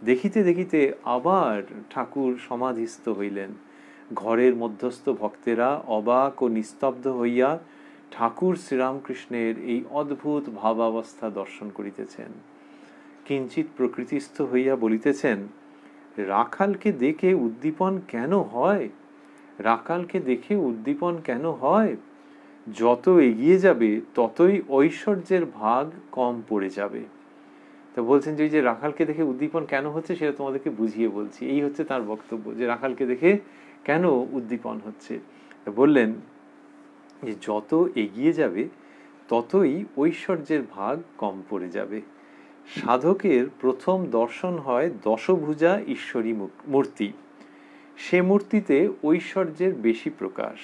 A: দেখিতে দেখিতে আবার ঠাকুর সমাধিস্থ হইলেন। ঘরের মধ্যস্থ ভক্তেরা অবাক ও নিস্তব্ধ হইয়া ঠাকুর শ্রীরামকৃষ্ণের এই অদ্ভুত ভাবাবস্থা দর্শন করিতেছেন। কিঞ্চিত প্রকৃতিস্থ হইয়া বলিতেছেন, রাখালকে দেখে উদ্দীপন কেন হয়? রাখালকে দেখে উদ্দীপন কেন হয়? যত এগিয়ে যাবে ততই ঐশ্বর্যের ভাগ কম পড়ে যাবে। তো বলছেন যে রাখালকে দেখে উদ্দীপন কেন হচ্ছে সেটা তোমাদেরকে বুঝিয়ে বলছি। এই হচ্ছে তার বক্তব্য, যে রাখালকে দেখে কেন উদ্দীপন হচ্ছে। বললেন যে যত এগিয়ে যাবে ততই ঐশ্বর্যের ভাগ কম পড়ে যাবে। সাধকের প্রথম দর্শন হয় দশভুজা ঈশ্বরী মূর্তি, সে মূর্তিতে ঐশ্বর্যের বেশি প্রকাশ।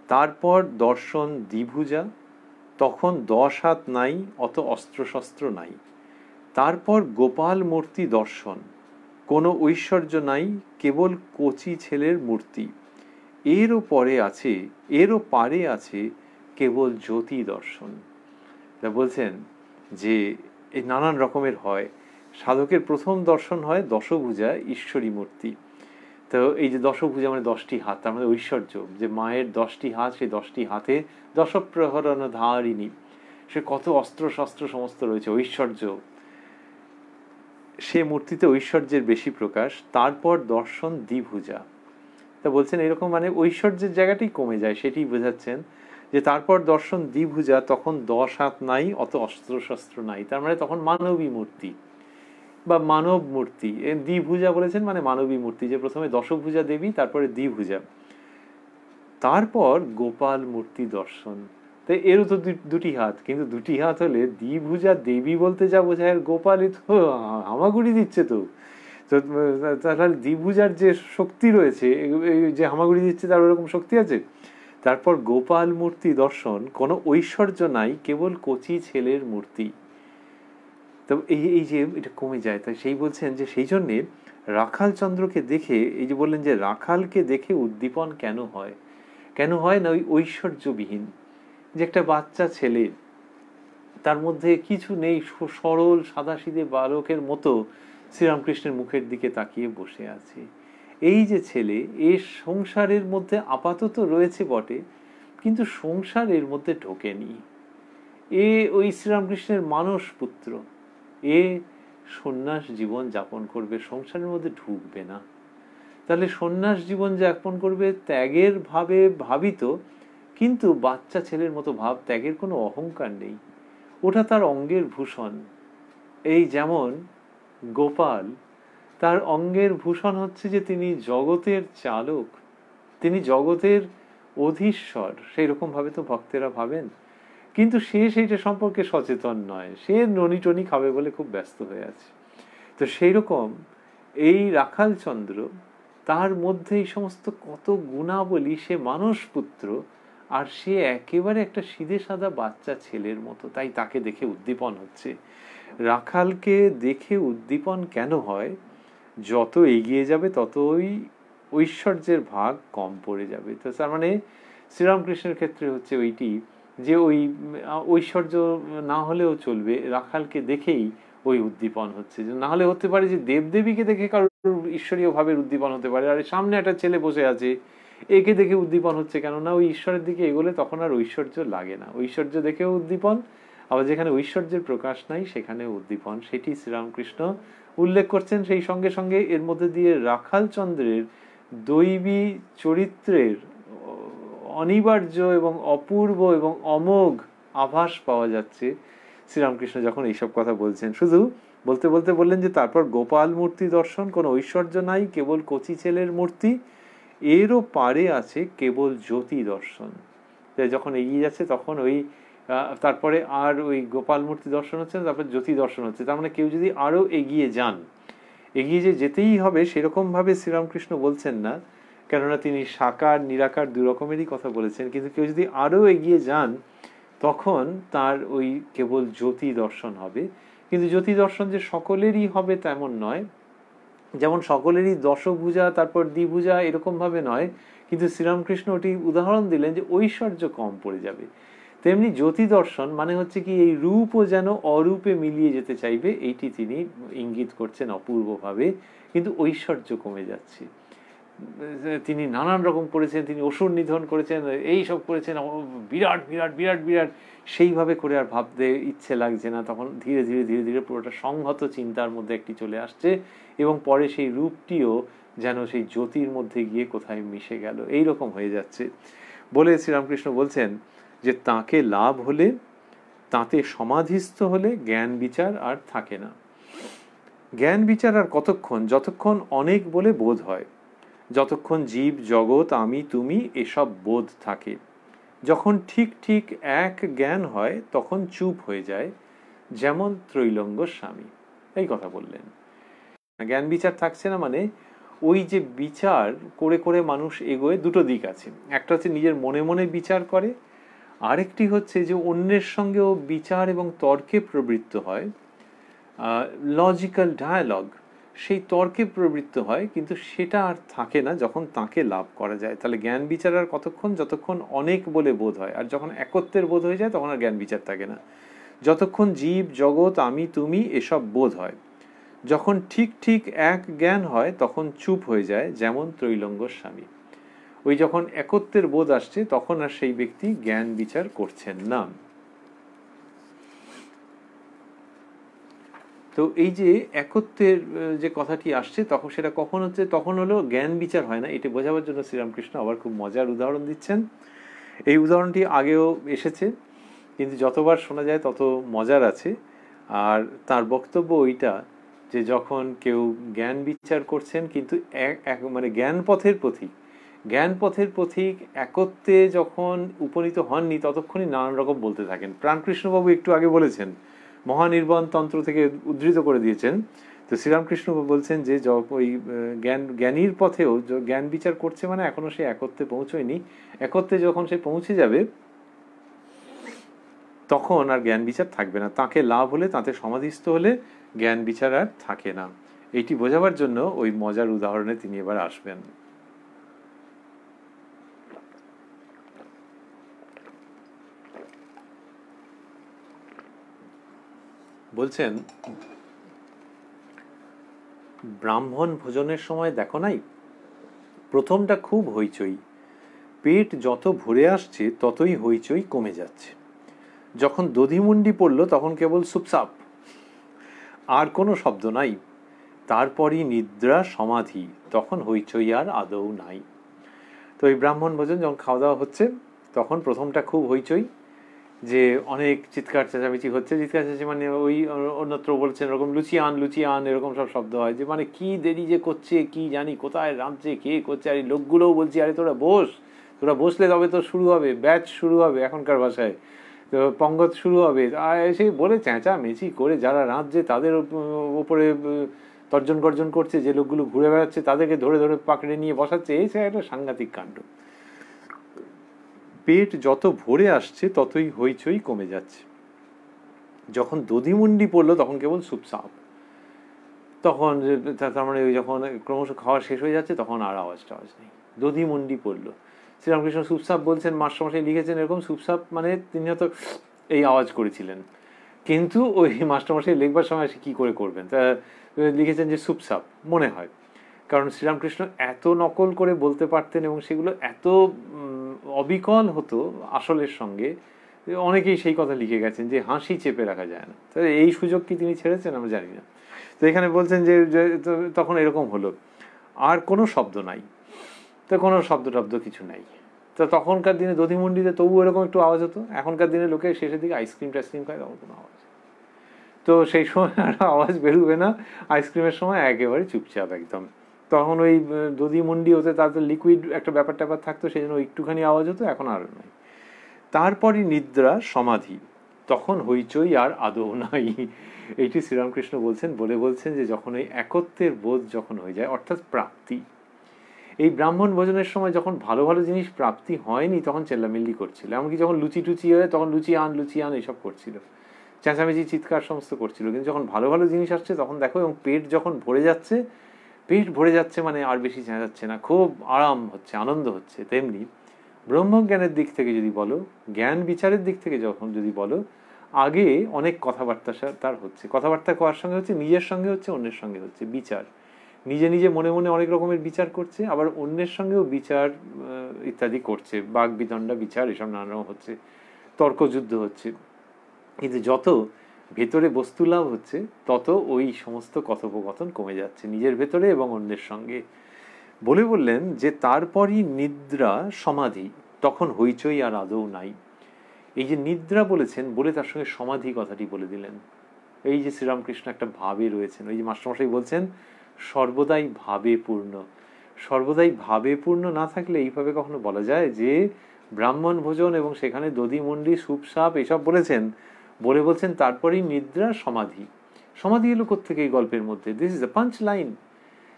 A: তারপর দর্শন দ্বিভুজা, তখন 10 হাত নাই, অত অস্ত্রশস্ত্র নাই। তারপর গোপাল মূর্তি দর্শন, কোনো ঐশ্বর্য নাই, কেবল কচি ছেলের মূর্তি। এরও পারে আছে কেবল জ্যোতি দর্শন। তা বলছেন যে এই নানান রকমের হয়। সাধকের প্রথম দর্শন হয় দশভুজা ঈশ্বরী মূর্তি। তো এই যে দশভুজা মানে 10টি হাত, তার মানে ঐশ্বর্য, যে মায়ের 10টি হাত, সেই 10টি হাতে দশপ্রহরণ ধারিণী, সে কত অস্ত্র শস্ত্র সমস্ত রয়েছে, ঐশ্বর্য, সে মূর্তিতে ঐশ্বর্যের বেশি প্রকাশ। তারপর দর্শন দ্বিভুজা। তা বলছেন এরকম মানে ঐশ্বর্যের জায়গাটাই কমে যায়, সেটি বোঝাচ্ছেন যে তারপর দর্শন দ্বিভুজা, তখন 10 হাত নাই, অত অস্ত্র শস্ত্র নাই, তার মানে তখন মানবী মূর্তি বা মানব মূর্তি। দ্বিভুজা বলেছেন মানে মানবী মূর্তি, যে প্রথমে দশভুজা দেবী, তারপরে দ্বিভুজা, তারপর গোপাল মূর্তি দর্শন। তাই এরও তো দুটি হাত, কিন্তু দুটি হাত হলে দ্বিভুজা দেবী বলতে যা বোঝায়, আর গোপালই তো হামাগুড়ি দিচ্ছে। তো তাহলে দ্বিভুজার যে শক্তি রয়েছে, যে হামাগুড়ি দিচ্ছে, তার ওরকম শক্তি আছে। তারপর গোপাল মূর্তি দর্শন, কোনো ঐশ্বর্য নাই, কেবল কচি ছেলের মূর্তি। তো এই যে এটা কমে যায়, তাই সেই বলছেন যে সেই জন্যে রাখাল চন্দ্রকে দেখে, এই যে বললেন যে রাখালকে দেখে উদ্দীপন কেন হয়, কেন হয় না, ওই ঐশ্বর্যবিহীন যে একটা বাচ্চা ছেলে, তার মধ্যে কিছু নেই, সরল সাদাসিধে বালকের মতো শ্রীরামকৃষ্ণের মুখের দিকে তাকিয়ে বসে আছে। এই যে ছেলে, এ সংসারের মধ্যে আপাতত রয়েছে বটে, কিন্তু সংসারের মধ্যে ঢোকেনি। এ ওই শ্রীরামকৃষ্ণের মানস পুত্র, এ সন্ন্যাস জীবন যাপন করবে, সংসারের মধ্যে ঢুকবে না। তাহলে সন্ন্যাস জীবন যাপন করবে, ত্যাগের ভাবে ভাবিত, কিন্তু বাচ্চা ছেলের মতো ভাব, ত্যাগের কোনো অহংকার নেই, ওটা তার অঙ্গের ভূষণ। এই যেমন গোপাল, তার অঙ্গের ভূষণ হচ্ছে যে তিনি জগতের চালক, তিনি জগতের অধীশ্বর, সেই রকম ভাবে তো ভক্তেরা ভাবেন, কিন্তু সে সেইটা সম্পর্কে সচেতন নয়, সে ননি টনি খাবে বলে খুব ব্যস্ত হয়ে আছে। তো সেই রকম এই রাখালচন্দ্র, তার মধ্যে এই সমস্ত কত গুণাবলী, সে মানস পুত্র, আর সে একেবারে একটা সিধে সাদা বাচ্চা ছেলের মতো, তাই তাকে দেখে উদ্দীপন হচ্ছে। রাখালকে দেখে উদ্দীপন কেন হয়, যত এগিয়ে যাবে ততই ঐশ্বর্যের ভাগ কম পড়ে যাবে। তো তার মানে শ্রীরামকৃষ্ণের ক্ষেত্রে হচ্ছে ওইটি, যে ওই ঐশ্বর্য না হলেও চলবে, রাখালকে দেখেই ওই উদ্দীপন হচ্ছে। না হলে হতে পারে যে দেবদেবীকে দেখে কারোর ঈশ্বরীয় ভাবের উদ্দীপন হতে পারে, আর সামনে একটা ছেলে বসে আছে, একে দেখে উদ্দীপন হচ্ছে, কেননা ওই ঈশ্বরের দিকে এগোলে তখন আর ঐশ্বর্য লাগে না, ঐশ্বর্য দেখেও উদ্দীপন, আবার যেখানে ঐশ্বর্যের প্রকাশ নাই সেখানে উদ্দীপন, সেটি শ্রীরামকৃষ্ণ উল্লেখ করছেন। সেই সঙ্গে সঙ্গে এর মধ্যে দিয়ে রাখালচন্দ্রের দৈবী চরিত্রের অনিবার্য এবং অপূর্ব এবং অমোঘ আভাস পাওয়া যাচ্ছে শ্রীরামকৃষ্ণ যখন এইসব কথা বলছেন। শুধু বলতে বলতে বললেন যে তারপর গোপাল মূর্তি দর্শন, কোনো ঐশ্বর্য নাই, কেবল কচি ছেলের মূর্তি, এরও পারে আছে কেবল জ্যোতি দর্শন। যখন এগিয়ে যাচ্ছে তখন ওই তারপরে আর ওই গোপাল মূর্তি দর্শন হচ্ছে, তারপর জ্যোতি দর্শন হচ্ছে। তার মানে কেউ যদি আরো এগিয়ে যান, এগিয়ে যে যেতেই হবে সেরকম ভাবে শ্রীরামকৃষ্ণ বলছেন না, কেননা তিনি সাকার নিরাকার দুই রকমেরই কথা বলেছেন, কিন্তু কেউ যদি আরো এগিয়ে যান তখন তার ওই কেবল জ্যোতি দর্শন হবে। কিন্তু জ্যোতি দর্শন যে সকলেরই হবে তেমন নয়, যেমন সকলেরই দশভুজা তারপর দ্বিভুজা এরকম ভাবে নয়, কিন্তু শ্রীরামকৃষ্ণ ওটি উদাহরণ দিলেন যে ঐশ্বর্য কম পড়ে যাবে। তেমনি জ্যোতি দর্শন মানে হচ্ছে কি, এই রূপও যেন অরূপে মিলিয়ে যেতে চাইবে, এইটি তিনি ইঙ্গিত করছেন অপূর্বভাবে, কিন্তু ঐশ্বর্য কমে যাচ্ছে। তিনি নানান রকম করেছেন, তিনি অসুর নিধন করেছেন, এই সব করেছেন, বিরাট বিরাট বিরাট বিরাট, সেইভাবে করে আর ভাবতে ইচ্ছে লাগছে না। তখন ধীরে ধীরে ধীরে ধীরে পুরোটা সংহত চিন্তার মধ্যে একটি চলে আসছে, এবং পরে সেই রূপটিও যেন সেই জ্যোতির মধ্যে গিয়ে কোথায় মিশে গেল, এইরকম হয়ে যাচ্ছে। বলে শ্রীরামকৃষ্ণ বলছেন যে তাকে লাভ হলে, তাতে সমাধিস্থ হলে জ্ঞান বিচার আর থাকে না। জ্ঞান বিচার আর কতক্ষণ, যতক্ষণ অনেক বলে বোধ হয়, যতক্ষণ জীব জগৎ আমি তুমি এসব বোধ থাকে। যখন ঠিক ঠিক এক জ্ঞান হয় তখন চুপ হয়ে যায়, যেমন ত্রৈলঙ্গ স্বামী। এই কথা বললেন। জ্ঞান বিচার থাকছে না মানে ওই যে বিচার করে করে মানুষ এগোয়, দুটো দিক আছে। একটা হচ্ছে নিজের মনে মনে বিচার করে, আরেকটি হচ্ছে যে অন্যের সঙ্গেও বিচার এবং তর্কে প্রবৃত্ত হয়, লজিক্যাল ডায়ালগ, সেই তর্কে প্রবৃত্ত হয়, কিন্তু সেটা আর থাকে না যখন তাকে লাভ করা যায়। তাহলে জ্ঞান বিচার আর কতক্ষণ, যতক্ষণ অনেক বলে বোধ হয়, আর যখন একত্বের বোধ হয়ে যায় তখন আর জ্ঞান বিচার থাকে না। যতক্ষণ জীব জগৎ আমি তুমি এসব বোধ হয়, যখন ঠিক ঠিক এক জ্ঞান হয় তখন চুপ হয়ে যায়, যেমন ত্রৈলঙ্গ স্বামী। ওই যখন একত্বের বোধ আসছে তখন আর সেই ব্যক্তি জ্ঞান বিচার করছেন না। তো এই যে একত্বের যে কথাটি আসছে তখন সেটা কখন হচ্ছে, তখন হলো জ্ঞান বিচার হয় না। এটা বোঝাবার জন্য শ্রীরামকৃষ্ণ আবার খুব মজার উদাহরণ দিচ্ছেন। এই উদাহরণটি আগেও এসেছে, কিন্তু যতবার শোনা যায় তত মজার আছে। আর তার বক্তব্য ওইটা যে যখন কেউ জ্ঞান বিচার করছেন কিন্তু মানে জ্ঞান পথের পথিক একত্বে যখন উপনীত হননি ততক্ষণই নানান রকম বলতে থাকেন। প্রাণকৃষ্ণবাবু একটু আগে বলেছেন, মহানির্বাণ তন্ত্র থেকে উদ্ধৃত করে দিয়েছেন। তো শ্রীরামকৃষ্ণ বলছেন যে ওই জ্ঞানীর পথেও জ্ঞান বিচার করছে মানে এখনো সে একত্বে পৌঁছয়নি। একত্বে যখন সে পৌঁছে যাবে তখন আর জ্ঞান বিচার থাকবে না, তাকে লাভ হলে, তাতে সমাধিস্থ হলে জ্ঞান বিচার আর থাকে না। এইটি বোঝাবার জন্য ওই মজার উদাহরণে তিনি এবার আসবেন। বলছেন, ব্রাহ্মণ ভোজনের সময় দেখো নাই, প্রথমটা খুব হইচই, পেট যত ভরে আসছে ততই হইচই কমে যাচ্ছে। যখন দধিমুন্ডি পড়ল তখন কেবল সুপসাপ, আর কোনো শব্দ নাই। তারপরই নিদ্রা সমাধি, তখন হইচই আর আদৌ নাই। তো এই ব্রাহ্মণ ভোজন যখন খাওয়া দাওয়া হচ্ছে তখন প্রথমটা খুব হইচই, যে অনেক চিৎকার চেঁচামেচি হচ্ছে। চিৎকার চেঁচামেচি মানে ওই অন্যত্র বলছেন এরকম লুচিয়ান লুচিয়ান এরকম সব শব্দ হয়, যে মানে কি দেরি যে করছে, কি জানি কোথায় রাঁধছে, কে করছে। আর এই লোকগুলোও বলছি, আরে তোরা বসলে তবে তো শুরু হবে, ব্যাচ শুরু হবে এখনকার ভাষায়, তো পঙ্গত শুরু হবে। আর সেই বলে চেঁচামেচি করে যারা রাঁধছে তাদের ওপরে তর্জন গর্জন করছে, যে লোকগুলো ঘুরে বেড়াচ্ছে তাদেরকে ধরে ধরে পাকড়ে নিয়ে বসাচ্ছে। এই সে একটা সাংঘাতিক কাণ্ড। পেট যত ভরে আসছে ততই হইচই কমে যাচ্ছে। যখন দধিমুন্ডি পড়লো তখন কেবল সুপসাপ, তখন তার মানে ওই যখন ক্রমশ খাওয়া শেষ হয়ে যাচ্ছে তখন আর আওয়াজ টাওয়াজ নেই, দধিমুন্ডি পড়লো। শ্রীরামকৃষ্ণ সুপসাপ বলছেন, মাস্টারমশাই লিখেছেন এরকম, সুপসাপ মানে তিনি হয়তো এই আওয়াজ করেছিলেন, কিন্তু ওই মাস্টারমশাই লিখবার সময় সে কী করে করবেন, তা লিখেছেন যে সুপসাপ মনে হয়। কারণ শ্রীরামকৃষ্ণ এত নকল করে বলতে পারতেন এবং সেগুলো এত অবিকল হতো আসলের সঙ্গে, অনেকেই সেই কথা লিখে গেছেন যে হাসি চেপে রাখা যায় না। তাহলে এই সুযোগ কি তিনি ছেড়েছেন আমরা জানি না। তো এখানে বলছেন যে তখন এরকম হলো, আর কোনো শব্দ নাই, তো কোনো শব্দ টব্দ কিছু নাই। তো তখনকার দিনে দধিমুন্ডিতে তবু এরকম একটু আওয়াজ হতো, এখনকার দিনে লোকে শেষের দিকে আইসক্রিম টাইসক্রিম খায় তখন কোনো আওয়াজ, তো সেই সময় আর আওয়াজ বেরোবে না। আইসক্রিমের সময় একেবারে চুপচাপ একদম। তখন ওই দধিমুন্ডি হতে তাদের লিকুইড একটা ব্যাপার ট্যাপার থাকতো, সেই জন্য একটুখানি আওয়াজ হতো, এখন আর নয়। তারপরই নিদ্রা সমাধি, তখন হইচই আর আদৌ নাই। এইটি শ্রীরামকৃষ্ণ বলছেন, বলছেন যে যখন ওই একত্বের বোধ যখন হয়ে যায়, অর্থাৎ প্রাপ্তি। এই ব্রাহ্মণ ভোজনের সময় যখন ভালো ভালো জিনিস প্রাপ্তি হয়নি তখন চেল্লামিল্লি করছিল, এমনকি যখন লুচি টুচি হয় তখন লুচিয়ান এইসব করছিল, চেঁচামেচি চিৎকার সমস্ত করছিল। কিন্তু যখন ভালো ভালো জিনিস আসছে তখন দেখো, এবং পেট যখন ভরে যাচ্ছে, পেট ভরে যাচ্ছে মানে আর বেশি চেঁচাচ্ছে না, খুব আরাম হচ্ছে, আনন্দ হচ্ছে। তেমনি ব্রহ্মজ্ঞানের দিক থেকে যদি বলো, জ্ঞান বিচারের দিক থেকে যখন যদি বলো, আগে অনেক কথাবার্তা তার হচ্ছে, কথাবার্তা করার সঙ্গে হচ্ছে, নিজের সঙ্গে হচ্ছে, অন্যের সঙ্গে হচ্ছে বিচার, নিজে নিজে মনে মনে অনেক রকমের বিচার করছে, আবার অন্যের সঙ্গেও বিচার ইত্যাদি করছে, বাক বিতণ্ডা বিচার এসব নানা রকম হচ্ছে, তর্কযুদ্ধ হচ্ছে। কিন্তু যত ভেতরে বস্তু লাভ হচ্ছে তত ওই সমস্ত কথোপকথন কমে যাচ্ছে নিজের ভেতরে এবং অন্যের সঙ্গে। বললেন যে তারপরই নিদ্রা সমাধি, তখন হইচই আর আদৌ নাই। এই যে নিদ্রা বলেছেন বলে তার সঙ্গে সমাধি কথাটি বলে দিলেন। এই যে শ্রীরামকৃষ্ণ একটা ভাবে রয়েছেন, ওই যে মাস্টারমশাই বলছেন সর্বদাই ভাবে পূর্ণ। সর্বদাই ভাবে পূর্ণ না থাকলে এইভাবে কখনো বলা যায় যে ব্রাহ্মণ ভোজন এবং সেখানে দধিমুন্ডি সুপসাপ এসব বলেছেন, বলছেন তারপরেই নিদ্রা সমাধি। সমাধি এলো কোত্থেকে এই গল্পের মধ্যে? This is the punch line,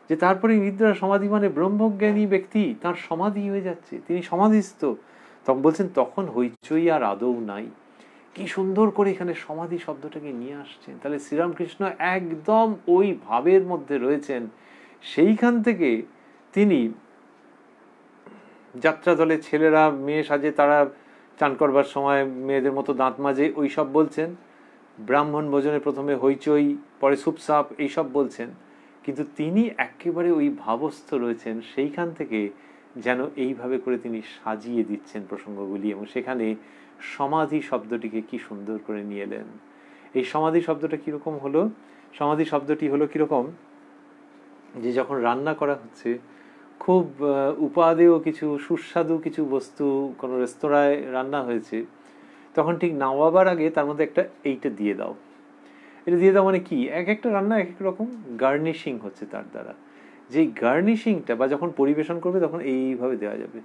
A: যে তারপরে নিদ্রা সমাধি মানে ব্রহ্মজ্ঞানী ব্যক্তি তার সমাধি হয়ে যাচ্ছে, তিনি সমাধিস্থ। তখন বলছেন তখন হইচই আর আদৌ নাই। কি সুন্দর করে এখানে সমাধি শব্দটাকে নিয়ে আসছেন। তাহলে শ্রীরামকৃষ্ণ একদম ওই ভাবের মধ্যে রয়েছেন। সেইখান থেকে তিনি যাত্রা দলে ছেলেরা মেয়ে সাজে, তারা চান করবার সময় মেয়েদের মতো দাঁত মাজে, ওই সব বলছেন। ব্রাহ্মণ ভোজনে প্রথমে হইচই, পরে সুপসাপ এইসব বলছেন, কিন্তু তিনি একেবারে ওই ভাবস্থ রয়েছেন, সেইখান থেকে যেন এইভাবে করে তিনি সাজিয়ে দিচ্ছেন প্রসঙ্গগুলি, এবং সেখানে সমাধি শব্দটিকে কি সুন্দর করে নিয়ে এলেন। এই সমাধি শব্দটা কিরকম হলো? সমাধি শব্দটি হলো কিরকম, যে যখন রান্না করা হচ্ছে, খুব উপাদেয় কিছু সুস্বাদু কিছু বস্তু কোনো রেস্তোরাঁয় রান্না হয়েছে, তখন ঠিক নামাবার আগে তার মধ্যে একটা এইটা দিয়ে দাও। এটা দিয়ে দাও মানে কি, এক একটা রান্না এক এক রকম গার্নিশিং হচ্ছে তার দ্বারা। যেই গার্নিশিংটা, বা যখন পরিবেশন করবে তখন এইভাবে দেওয়া যাবে,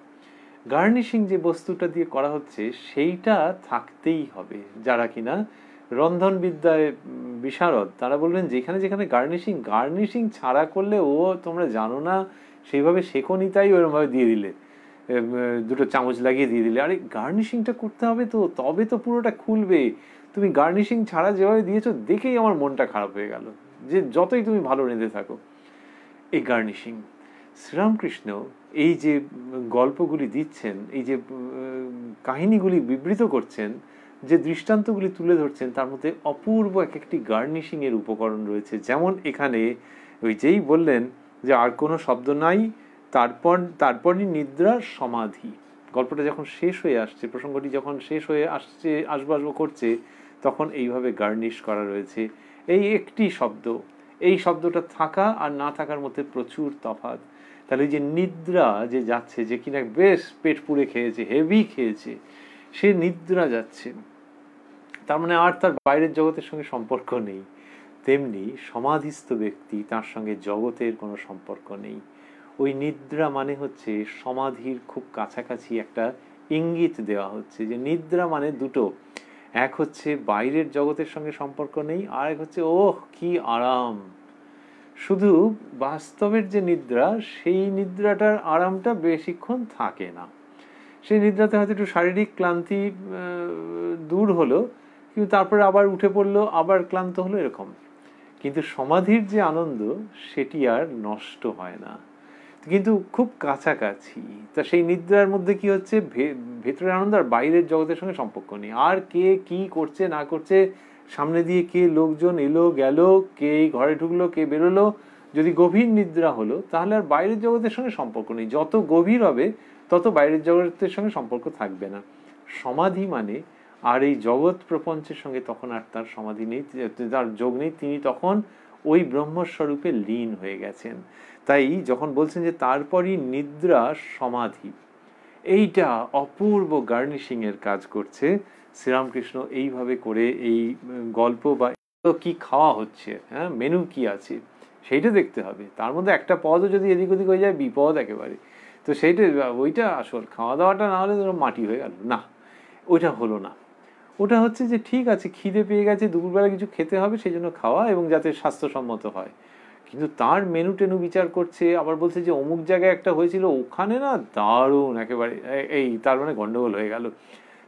A: গার্নিশিং যে বস্তুটা দিয়ে করা হচ্ছে সেইটা থাকতেই হবে। যারা কিনা রন্ধনবিদ্যায় বিশারদ তারা বলবেন যেখানে যেখানে গার্নিশিং, গার্নিশিং ছাড়া করলে ও তোমরা জানো না, সেইভাবে শেখনি তাই ওরমভাবে দিয়ে দিলে, দুটো চামচ লাগিয়ে দিয়ে দিলে। আরে গার্নিশিংটা করতে হবে তো, তবে তো পুরোটা খুলবে। তুমি গার্নিশিং ছাড়া যেভাবে দিয়েছো দেখেই আমার মনটা খারাপ হয়ে গেল, যে যতই তুমি ভালো রেঁধে থাকো। এই গার্নিশিং শ্রীরামকৃষ্ণ এই যে গল্পগুলি দিচ্ছেন, এই যে কাহিনীগুলি বিবৃত করছেন, যে দৃষ্টান্তগুলি তুলে ধরছেন, তার মধ্যে অপূর্ব এক একটি গার্নিশিং এর উপকরণ রয়েছে। যেমন এখানে ওই যেই বললেন যে আর কোনো শব্দ নাই, তারপরই নিদ্রা সমাধি। গল্পটা যখন শেষ হয়ে আসছে, প্রসঙ্গটি যখন শেষ হয়ে আসছে, আসবাসব করছে, তখন এইভাবে গার্নিশ করা রয়েছে। এই একটি শব্দ, এই শব্দটা থাকা আর না থাকার মধ্যে প্রচুর তফাৎ। তাহলে যে নিদ্রা যে যাচ্ছে, যে কিনা বেশ পেট পুড়ে খেয়েছে, হেভি খেয়েছে, সে নিদ্রা যাচ্ছে, তার মানে আর তার বাইরের জগতের সঙ্গে সম্পর্ক নেই। তেমনি সমাধিস্থ ব্যক্তি, তার সঙ্গে জগতের কোনো সম্পর্ক নেই। ওই নিদ্রা মানে হচ্ছে সমাধির খুব কাছাকাছি একটা ইঙ্গিত দেওয়া হচ্ছে, যে নিদ্রা মানে দুটো, এক হচ্ছে বাইরের জগতের সঙ্গে সম্পর্ক নেই, আর এক হচ্ছে ওহ কি আরাম। শুধু বাস্তবের যে নিদ্রা, সেই নিদ্রাটার আরামটা বেশিক্ষণ থাকে না। সেই নিদ্রাতে হয়তো একটু শারীরিক ক্লান্তি দূর হলো, কিন্তু তারপরে আবার উঠে পড়লো, আবার ক্লান্ত হলো, এরকম। কিন্তু সমাধির যে আনন্দ সেটি আর নষ্ট হয় না, কিন্তু খুব কাছাকাছি। তা সেই নিদ্রার মধ্যে কি হচ্ছে, ভেতরের আনন্দ আর বাইরের জগতের সঙ্গে সম্পর্ক নেই। আর কে কি করছে না করছে, সামনে দিয়ে কে লোকজন এলো গেল, কে ঘরে ঢুকলো কে বেরোলো, যদি গভীর নিদ্রা হলো তাহলে আর বাইরের জগতের সঙ্গে সম্পর্ক নেই। যত গভীর হবে তত বাইরের জগতের সঙ্গে সম্পর্ক থাকবে না। সমাধি মানে আর এই জগৎ প্রপঞ্চের সঙ্গে তখন আর তার সমাধি নেই, তার যোগ নেই, তিনি তখন ওই ব্রহ্মস্বরূপে লীন হয়ে গেছেন। তাই যখন বলছেন যে তারপরই নিদ্রা সমাধি, এইটা অপূর্ব গার্নিশিং এর কাজ করছে শ্রীরামকৃষ্ণ। এইভাবে করে এই গল্প বা কি খাওয়া হচ্ছে, হ্যাঁ মেনু কি আছে সেইটা দেখতে হবে। তার মধ্যে একটা পদও যদি এদিক ওদিক হয়ে যায় বিপদ একেবারে। তো সেইটা, ওইটা আসল খাওয়া দাওয়াটা না হলে মাটি হয়ে গেল না, ওইটা হলো না। ওটা হচ্ছে যে ঠিক আছে খিদে পেয়ে গেছে, দুপুরবেলা কিছু খেতে হবে, সেই জন্য খাওয়া, এবং যাতে স্বাস্থ্যসম্মত হয়। কিন্তু তার মেনু টেনু বিচার করছে, আবার বলছে যে অমুক জায়গায় একটা হয়েছিল ওখানে না দারুণ একেবারে, এই তার মানে গন্ডগোল হয়ে গেল।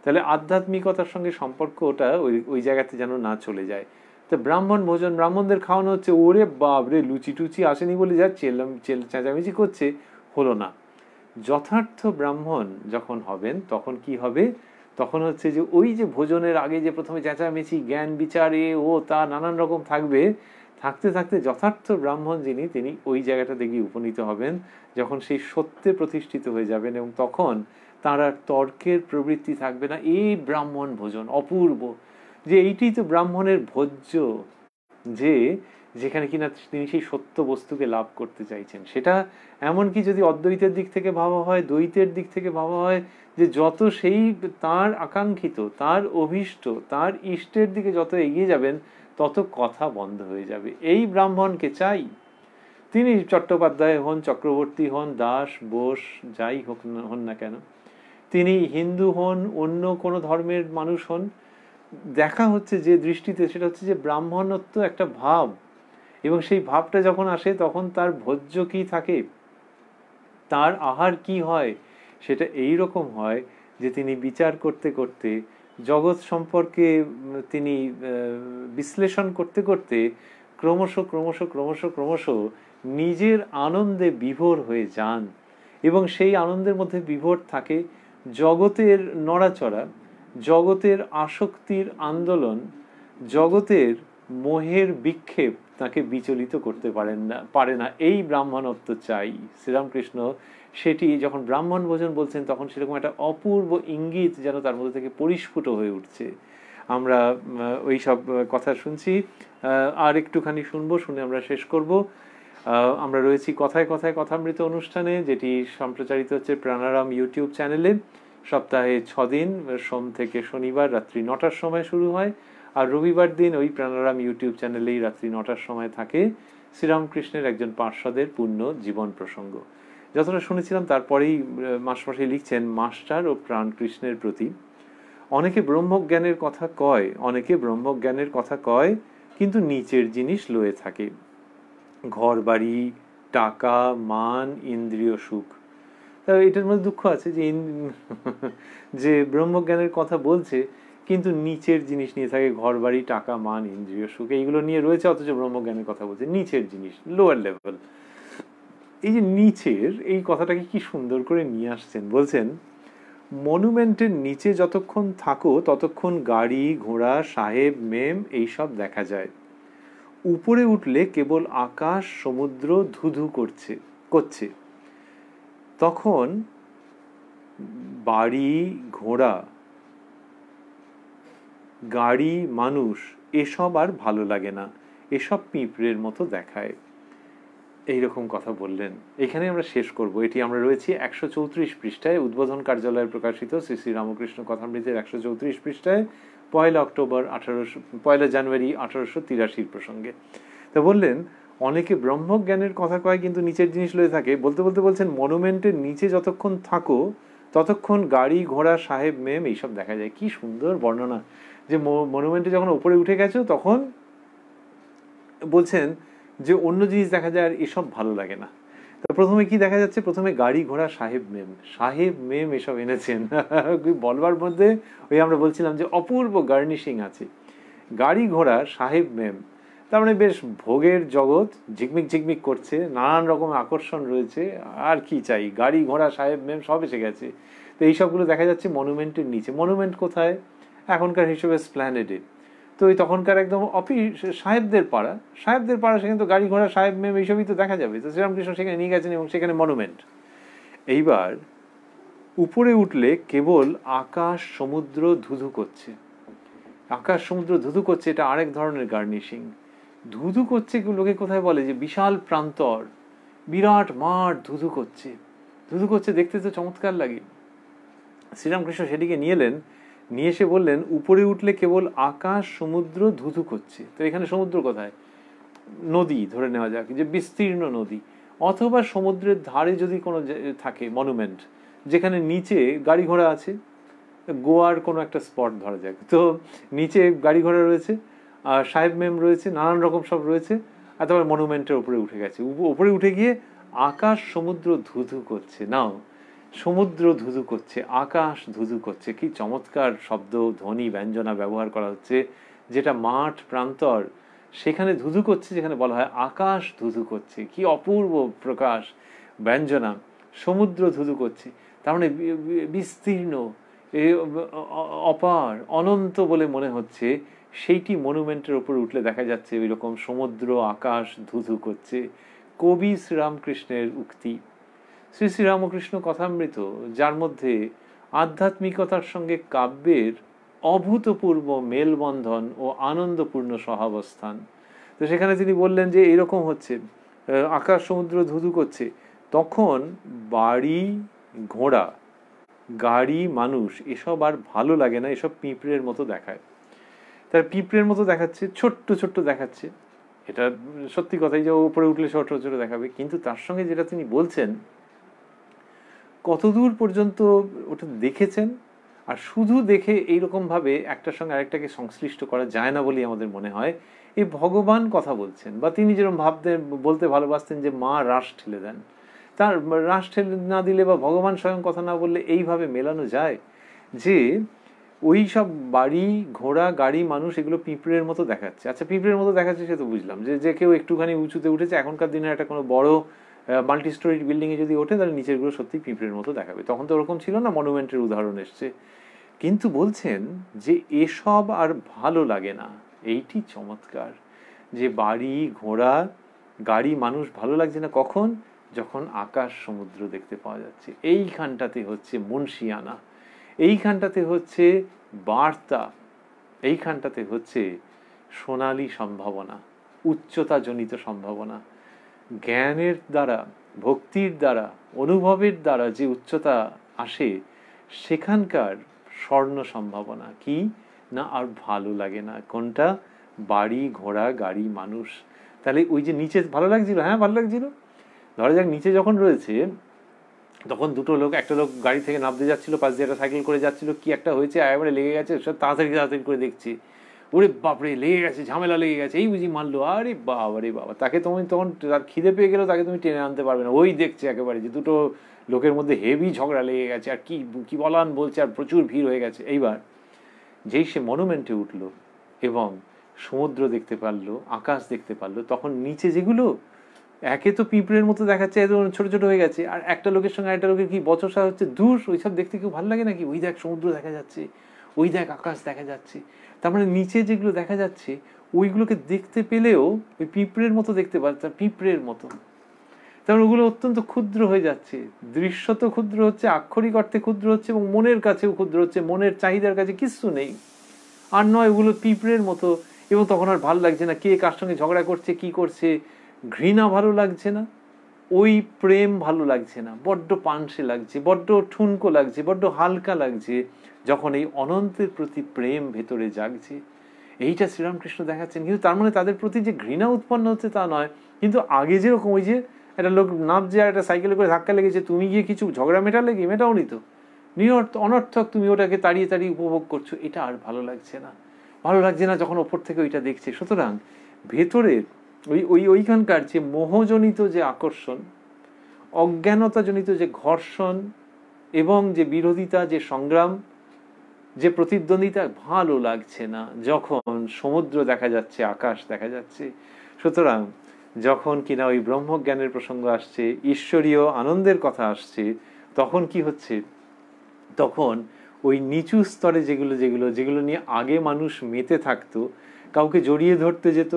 A: তাহলে আধ্যাত্মিকতার সঙ্গে সম্পর্ক ওটা ওই জায়গাতে যেন না চলে যায়। তো ব্রাহ্মণ ভোজন, ব্রাহ্মণদের খাওয়ানো হচ্ছে, ওরে বাবরে লুচি টুচি আসেনি বলে যা চেঁচামেচি করছে, হলো না। যথার্থ ব্রাহ্মণ যখন হবেন তখন কি হবে, তখন হচ্ছে যে ওই যে ভোজনের আগে যে প্রথমে চেঁচামেচি জ্ঞান বিচারে ও তা নানান রকম থাকবে, থাকতে থাকতে যথার্থ ব্রাহ্মণ যিনি, তিনি ওই জায়গাটাতে গিয়ে উপনীত হবেন যখন সেই সত্যে প্রতিষ্ঠিত হয়ে যাবেন, এবং তখন তার আর তর্কের প্রবৃত্তি থাকবে না। এই ব্রাহ্মণ ভোজন অপূর্ব, যে এইটি তো ব্রাহ্মণের ভোজ্য, যে যেখানে কিনা তিনি সেই সত্য বস্তুকে লাভ করতে চাইছেন। সেটা এমনকি যদি অদ্বৈতের দিক থেকে ভাবা হয়, দ্বৈতের দিক থেকে ভাবা হয়, যে যত সেই তার আকাঙ্ক্ষিত, তার অভীষ্ট, তার ইষ্টের দিকে যত এগিয়ে যাবেন তত কথা বন্ধ হয়ে যাবে। এই ব্রাহ্মণকে চাই, তিনি চট্টোপাধ্যায় হন, চক্রবর্তী হন, দাস বোস যাই হন না কেন, তিনি হিন্দু হন, অন্য কোনো ধর্মের মানুষ হন, দেখা হচ্ছে যে দৃষ্টিতে সেটা হচ্ছে যে ব্রাহ্মণত্ব একটা ভাব, এবং সেই ভাবটা যখন আসে তখন তার ভোজ্য কি থাকে, তার আহার কি হয়, সেটা এই রকম হয় যে তিনি বিচার করতে করতে, জগৎ সম্পর্কে তিনি বিশ্লেষণ করতে করতে ক্রমশ ক্রমশ ক্রমশ ক্রমশ নিজের আনন্দে বিভোর হয়ে যান, এবং সেই আনন্দের মধ্যে বিভোর থাকে জগতের নড়াচড়া, জগতের আসক্তির আন্দোলন, জগতের মোহের বিক্ষেপ তাকে বিচলিত করতে পারে না। এই ব্রাহ্মণত্ব চাই। শ্রীরামকৃষ্ণ সেটি যখন ব্রাহ্মণ ভোজন বলছেন তখন সেরকম একটা অপূর্ব ইঙ্গিত যেন তার মধ্যে থেকে পরিস্ফুট হয়ে উঠছে। আমরা ওই সব কথা শুনছি, আর একটুখানি শুনবো, শুনে আমরা শেষ করব। আমরা রয়েছি কথায় কথায় কথামৃত অনুষ্ঠানে, যেটি সম্প্রচারিত হচ্ছে প্রাণারাম ইউটিউব চ্যানেলে। সপ্তাহে 6 দিন, সোম থেকে শনিবার রাত্রি 9টার সময় শুরু হয়, আর রবিবার দিন ওই প্রাণারাম ইউটিউব চ্যানেলেই রাত্রি 9টার সময় থাকে শ্রীরামকৃষ্ণের একজন পার্ষদের পূর্ণ জীবন প্রসঙ্গ। যতটা শুনেছিলাম তারপরেই মাস্টারমশাই লিখছেন, মাস্টার ও প্রাণকৃষ্ণের প্রতি অনেকে ব্রহ্মজ্ঞানের কথা কয়, অনেকে ব্রহ্মজ্ঞানের কথা কয়, কিন্তু নিচের জিনিস লয়ে থাকে, ঘর বাড়ি, টাকা, মান, ইন্দ্রিয় সুখ। তা এটার মধ্যে দুঃখ আছে যে ব্রহ্মজ্ঞানের কথা বলছে কিন্তু নিচের জিনিস নিয়ে থাকে, ঘর বাড়ি, টাকা, মান, ইন্দ্রিয় সুখ, এইগুলো নিয়ে রয়েছে, অথচ ব্রহ্মজ্ঞানের কথা বলছে নিচের জিনিস, লোয়ার লেভেল। এই যে নিচের, এই কথাটাকে কি সুন্দর করে নিয়ে আসছেন। বলছেন, মনুমেন্টের নিচে যতক্ষণ থাকো ততক্ষণ গাড়ি ঘোড়া সাহেব মেম এইসব দেখা যায়। উপরে উঠলে কেবল আকাশ সমুদ্র ধুধু করছে। তখন বাড়ি ঘোড়া গাড়ি মানুষ এসব আর ভালো লাগে না, এসব পিঁপড়ের মতো দেখায়। এইরকম কথা বললেন। এখানে আমরা শেষ করব। এটি আমরা রয়েছি 134 পৃষ্ঠায়, উদ্বোধন কার্যালয়ে প্রকাশিত শ্রী শ্রী রামকৃষ্ণ কথামৃতের 134 পৃষ্ঠায়, 1 জানুয়ারি 1883 প্রসঙ্গে। তা বললেন, অনেকে ব্রহ্মজ্ঞানের কথা কয় কিন্তু নিচের জিনিস লয়ে থাকে। বলতে বলতে বলছেন, মনুমেন্টের নিচে যতক্ষণ থাকো ততক্ষণ গাড়ি ঘোড়া সাহেব মেম এইসব দেখা যায়। কি সুন্দর বর্ণনা, যে মনুমেন্টে যখন উপরে উঠে গেছো তখন বলছেন যে অন্য জিনিস দেখা যায় আর এসব ভালো লাগে না। তো প্রথমে কি দেখা যাচ্ছে, প্রথমে গাড়ি ঘোড়া সাহেব মেম এসব এনেছেন। বলবার মধ্যে ওই আমরা বলছিলাম যে অপূর্ব গার্নিশিং আছে। গাড়ি ঘোড়া সাহেব মেম, তার মানে বেশ ভোগের জগৎ, ঝিকমিক ঝিকমিক করছে, নানান রকম আকর্ষণ রয়েছে, আর কি চাই, গাড়ি ঘোড়া সাহেব মেম সব এসে গেছে। তো এইসবগুলো দেখা যাচ্ছে মনুমেন্টের নিচে। মনুমেন্ট কোথায়? এখনকার হিসেবে স্প্ল্যানেডে। তো ওই তখনকার একদম সাহেবদের পাড়া, সেখানে তো গাড়ি ঘোড়া সাহেব মেম এইসবই তো দেখা যাবে। তো শ্রীরামকৃষ্ণ সেখানে নিয়ে গেছেন এবং সেখানে মনুমেন্ট। এইবার উপরে উঠলে কেবল আকাশ সমুদ্র ধুধু করছে। আকাশ সমুদ্র ধুধু করছে, এটা আরেক ধরনের গার্নিশিং। ধুধু করছে লোকে কোথায় বলে, যে বিশাল প্রান্তর, বিরাট মাঠ ধুধু করছে, দেখতে তো চমৎকার লাগে। শ্রীরামকৃষ্ণ সেদিকে নিয়ে এসে বললেন, উপরে উঠলে কেবল আকাশ সমুদ্র ধুধু করছে। তো এখানে সমুদ্র কোথায়? নদী ধরে নেওয়া যাক, যে বিস্তীর্ণ নদী, অথবা সমুদ্রের ধারে যদি কোনো থাকে মনুমেন্ট, যেখানে নিচে গাড়ি ঘোড়া আছে, গোয়ার কোনো একটা স্পট ধরা যাক, তো নিচে গাড়ি ঘোড়া রয়েছে, আর সাহেব মেম রয়েছে, নানান রকম সব রয়েছে, আর তারপর মনুমেন্টের উপরে উঠে গেছে। উপরে উঠে গিয়ে আকাশ সমুদ্র ধুধু করছে। নাও, সমুদ্র ধুধু করছে, আকাশ ধুধু করছে, কি চমৎকার শব্দ, ধ্বনি, ব্যঞ্জনা ব্যবহার করা হচ্ছে। যেটা মাঠ প্রান্তর, সেখানে ধুধু করছে, যেখানে বলা হয় আকাশ ধুধু করছে, কি অপূর্ব প্রকাশ, ব্যঞ্জনা। সমুদ্র ধুধু করছে, তার মানে বিস্তীর্ণ, অপার, অনন্ত বলে মনে হচ্ছে। সেইটি মনুমেন্টের উপর উঠলে দেখা যাচ্ছে ওই রকম সমুদ্র আকাশ ধুধু করছে। কবি শ্রীরামকৃষ্ণের উক্তি। শ্রী শ্রীরামকৃষ্ণ কথামৃত, যার মধ্যে আধ্যাত্মিকতার সঙ্গে কাব্যের অভূতপূর্ব মেলবন্ধন ও আনন্দপূর্ণ সহাবস্থান। তো সেখানে তিনি বললেন যে এইরকম হচ্ছে, আকাশ সমুদ্র ধুধু করছে, তখন বাড়ি ঘোড়া গাড়ি মানুষ এসব আর ভালো লাগে না, এসব পিঁপড়ের মতো দেখায়। তার পিঁপড়ের মতো দেখাচ্ছে, ছোট্ট ছোট্ট দেখাচ্ছে। এটা সত্যি কথাই যে উপরে উঠলে ছোট ছোট দেখাবে, কিন্তু তার সঙ্গে যেটা তিনি বলছেন, কতদূর পর্যন্ত ওটা দেখেছেন। আর শুধু দেখে এইরকম ভাবে একটার সঙ্গে আরেকটাকে সংশ্লিষ্ট করা যায় না বলেই আমাদের মনে হয়। এই ভগবান কথা বলছেন, বা তিনি যেরকম বলতে ভালোবাসতেন যে মা রাস ঠেলে দেন, তার রাস ঠেলে না দিলে বা ভগবান স্বয়ং কথা না বললে এইভাবে মেলানো যায় যে ওই সব বাড়ি ঘোড়া গাড়ি মানুষ এগুলো পিঁপড়ের মতো দেখাচ্ছে। আচ্ছা, পিঁপড়ের মতো দেখাচ্ছে সে তো বুঝলাম, যে কেউ একটুখানি উঁচুতে উঠেছে, এখনকার দিনে একটা কোনো বড় মাল্টি স্টোরি বিল্ডিংয়ে যদি ওঠে তাহলে নিচেরগুলো সত্যি পিঁপড়ের মতো দেখাবে। তখন তো ওরকম ছিল না, মনুমেন্টের উদাহরণ এসছে। কিন্তু বলছেন যে এসব আর ভালো লাগে না, এইটি চমৎকার, যে বাড়ি ঘোড়া গাড়ি মানুষ ভালো লাগছে না কখন? যখন আকাশ সমুদ্র দেখতে পাওয়া যাচ্ছে। এইখানটাতে হচ্ছে মুন্সিয়ানা, এইখানটাতে হচ্ছে বার্তা, এইখানটাতে হচ্ছে সোনালী সম্ভাবনা, উচ্চতাজনিত সম্ভাবনা। জ্ঞানের দ্বারা, ভক্তির দ্বারা, অনুভবের দ্বারা যে উচ্চতা আসে, সেখানকার স্বর্ণ সম্ভাবনা কি না আর ভালো লাগে না। কোনটা? বাড়ি ঘোড়া গাড়ি মানুষ। তাহলে ওই যে নিচে ভালো লাগছিল, হ্যাঁ ভালো লাগছিল। ধরা যাক নিচে যখন রয়েছে, তখন দুটো লোক, একটা লোক গাড়ি থেকে নামতে যাচ্ছিল, পাশ দিয়ে একটা সাইকেল করে যাচ্ছিল, কি একটা হয়েছে একেবারে লেগে গেছে, সব তাড়াতাড়ি তাড়াতাড়ি করে দেখছি, ওরে বাপরে লেগে গেছে, ঝামেলা লেগে গেছে, এই বুঝি মারলো, আরে বাবা রে বাবা। তাকে তুমি তখন তার খিদে পেয়ে গেলেও তাকে তুমি টেনে আনতে পারবে না, ওই দেখছে একেবারে যে দুটো লোকের মধ্যে হেভি ঝগড়া লেগে গেছে, আর কি কি বলান বলছে, আর প্রচুর ভিড় হয়ে গেছে। এইবার যেই সে মনুমেন্টে উঠলো এবং সমুদ্র দেখতে পারলো, আকাশ দেখতে পারলো, তখন নিচে যেগুলো একে তো পিঁপড়ের মতো দেখাচ্ছে, ছোট ছোট হয়ে গেছে, আর একটা লোকের সঙ্গে একটা লোকের কি বচসা হচ্ছে, দূর ওইসব দেখতে কেউ ভালো লাগে নাকি? ওই দেখ সমুদ্র দেখা যাচ্ছে, ওই দেখ আকাশ দেখা যাচ্ছে। তার মানে নিচে যেগুলো দেখা যাচ্ছে ওইগুলোকে দেখতে পেলেও ওই পিঁপড়ের মতো দেখতে পাচ্ছে, পিঁপড়ের মতো। তার মানে ওগুলো অত্যন্ত ক্ষুদ্র হয়ে যাচ্ছে, দৃশ্য তো ক্ষুদ্র হচ্ছে, আক্ষরিক অর্থে ক্ষুদ্র হচ্ছে, এবং মনের কাছেও ক্ষুদ্র হচ্ছে, মনের চাহিদার কাছে কিচ্ছু নেই। আর নয়, ওগুলো পিঁপড়ের মতো। এবং তখন আর ভালো লাগছে না, কে কার সঙ্গে ঝগড়া করছে, কি করছে, ঘৃণা ভালো লাগছে না, ওই প্রেম ভালো লাগছে না, বড্ড পানসে লাগছে, বড্ড ঠুনকো লাগছে, বড্ড হালকা লাগছে, যখন এই অনন্তের প্রতি প্রেম ভেতরে জাগছে। এইটা শ্রীরামকৃষ্ণ দেখাচ্ছেন। কিন্তু তার মানে তাদের প্রতি যে ঘৃণা উৎপন্ন হচ্ছে তা নয়, কিন্তু আগে যেরকম ওই যে একটা লোক নামছে আর একটা সাইকেলে করে ধাক্কা লেগেছে, তুমি গিয়ে কিছু ঝগড়া মেটালে কি? মেটাওনি তো, অনর্থক তুমি ওটাকে তাড়িয়ে তাড়িয়ে উপভোগ করছো, এটা আর ভালো লাগছে না। ভালো লাগছে না যখন ওপর থেকে ওইটা দেখছে। সুতরাং ভেতরের ওইখানকার যে মোহজনিত যে আকর্ষণ, অজ্ঞানতাজনিত যে ঘর্ষণ, এবং যে বিরোধিতা, যে সংগ্রাম, যে প্রতিদ্বন্দ্বিতা, ভালো লাগছে না যখন সমুদ্র দেখা যাচ্ছে, আকাশ দেখা যাচ্ছে। সুতরাং যখন কিনা ওই ব্রহ্মজ্ঞানের প্রসঙ্গ আসছে, ঈশ্বরীয় আনন্দের কথা আসছে, তখন কি হচ্ছে? তখন ওই নিচু স্তরে যেগুলো যেগুলো যেগুলো নিয়ে আগে মানুষ মেতে থাকতো, কাউকে জড়িয়ে ধরতে যেত,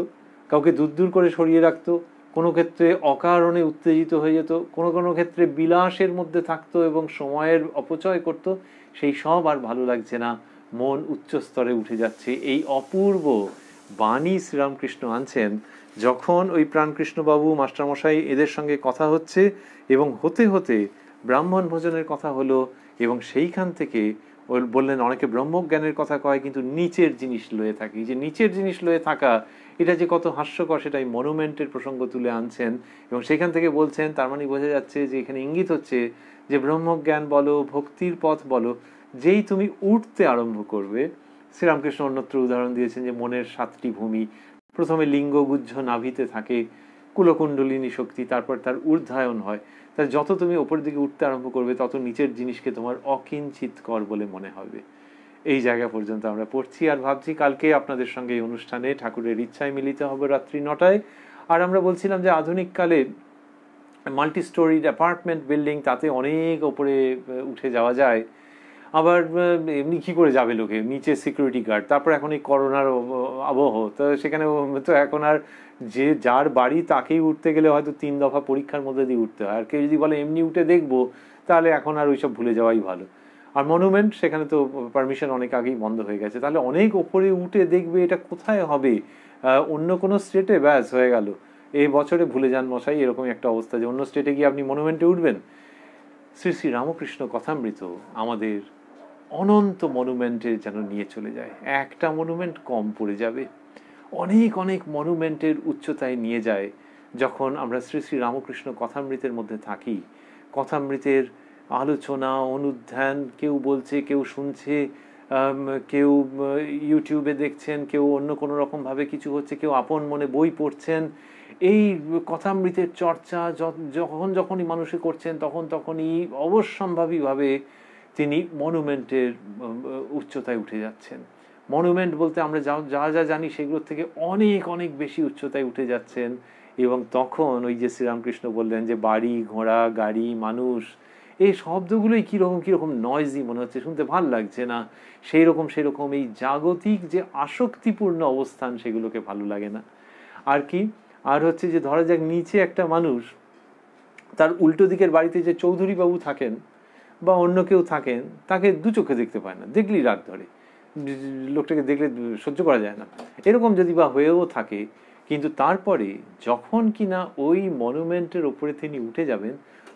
A: কাউকে দূর দূর করে সরিয়ে রাখতো, কোনো ক্ষেত্রে অকারণে উত্তেজিত হয়ে যেত, কোনো কোনো ক্ষেত্রে বিলাসের মধ্যে থাকতো এবং সময়ের অপচয় করত, সেই সব আর ভালো লাগছে না, মন উচ্চ স্তরে উঠে যাচ্ছে। এই অপূর্ব বাণী শ্রীরামকৃষ্ণ আনছেন। যখন ওই প্রাণকৃষ্ণবাবু মাস্টারমশাই এদের সঙ্গে কথা হচ্ছে এবং হতে হতে ব্রাহ্মণ ভোজনের কথা হলো, এবং সেইখান থেকে বললেন অনেকে ব্রহ্মজ্ঞানের কথা কয় কিন্তু নিচের জিনিস লয়ে থাকে। যে নিচের জিনিস লয়ে থাকা, এটা যে কত হাস্যকর, সেটাই মনুমেন্টের প্রসঙ্গ তুলে আনছেন। এবং সেখান থেকে বলছেন, তার মানে বোঝা যাচ্ছে যে এখানে ইঙ্গিত হচ্ছে যে ব্রহ্মজ্ঞান বলো, ভক্তির পথ বলো, যেই তুমি উঠতে আরম্ভ করবে, শ্রীরামকৃষ্ণ অন্যত্র উদাহরণ দিয়েছেন যে মনের 7টি ভূমি, প্রথমে লিঙ্গগুজ্জ নাভিতে থাকে, কুলকুণ্ডলিনী শক্তি, তারপর তার ঊর্ধ্বায়ন হয়। তাই যত তুমি ওপর দিকে উঠতে আরম্ভ করবে, তত নিচের জিনিসকে তোমার অকিঞ্চিতকর বলে মনে হবে। এই জায়গা পর্যন্ত আমরা পড়ছি, আর ভাবছি কালকে আপনাদের সঙ্গে এই অনুষ্ঠানে ঠাকুরের ইচ্ছায় মিলিত হবে রাত্রি 9টায়। আর আমরা বলছিলাম যে আধুনিক কালে মাল্টি স্টোরিড অ্যাপার্টমেন্ট বিল্ডিং, তাতে অনেক ওপরে উঠে যাওয়া যায়, আবার এমনি কি করে যাবে লোকে, নিচে সিকিউরিটি গার্ড, তারপর এখন এই করোনার আবহ, তো সেখানে তো এখন আর যে যার বাড়ি তাকেই উঠতে গেলে হয়তো 3 দফা পরীক্ষার মধ্যে দিয়ে উঠতে হয়। আর কেউ যদি বলে এমনি উঠে দেখবো, তাহলে এখন আর ওইসব ভুলে যাওয়াই ভালো। আর মনুমেন্ট, সেখানে তো পারমিশন অনেক আগেই বন্ধ হয়ে গেছে। তাহলে অনেক ওপরে উঠে দেখবে, এটা কোথায় হবে? অন্য কোনো স্টেটে, ব্যাস হয়ে গেল, এই বছরে ভুলে যান মশাই, এরকম একটা অবস্থা যে অন্য স্টেটে গিয়ে আপনি মনুমেন্টে উঠবেন। শ্রী শ্রী রামকৃষ্ণ কথামৃত আমাদের অনন্ত মনুমেন্টে যেন নিয়ে চলে যায়। একটা মনুমেন্ট কম পড়ে যাবে, অনেক অনেক মনুমেন্টের উচ্চতায় নিয়ে যায় যখন আমরা শ্রী শ্রী রামকৃষ্ণ কথামৃতের মধ্যে থাকি। কথামৃতের আলোচনা, অনুধ্যান, কেউ বলছে, কেউ শুনছে, কেউ ইউটিউবে দেখছেন, কেউ অন্য কোনো রকমভাবে কিছু হচ্ছে, কেউ আপন মনে বই পড়ছেন। এই কথামৃতের চর্চা যখনই মানুষে করছেন, তখনই অবশ্যম্ভাবীভাবে তিনি মনুমেন্টের উচ্চতায় উঠে যাচ্ছেন। মনুমেন্ট বলতে আমরা যা যা জানি সেগুলোর থেকে অনেক অনেক বেশি উচ্চতায় উঠে যাচ্ছেন। এবং তখন ওই যে শ্রীরামকৃষ্ণ বললেন যে বাড়ি ঘোড়া গাড়ি মানুষ, এই শব্দগুলোই কীরকম কীরকম নয়েজি মনে হচ্ছে, শুনতে ভাল লাগছে না। সেরকম এই জাগতিক যে আসক্তিপূর্ণ অবস্থান সেগুলোকে ভালো লাগে না। আর কি, আর হচ্ছে যে ধরা যাক নিচে একটা মানুষ, তার উল্টো দিকের বাড়িতে যে চৌধুরী বাবু থাকেন বা অন্য কেউ থাকেন, তাকে দু চোখে দেখতে পায় না, দেখলেই রাগ ধরে, লোকটাকে দেখলে সহ্য করা যায় না। এরকম যদি বা হয়েও থাকে, কিন্তু তারপরে যখন কিনা ওই মনুমেন্টের ওপরে তিনি উঠে যাবেন,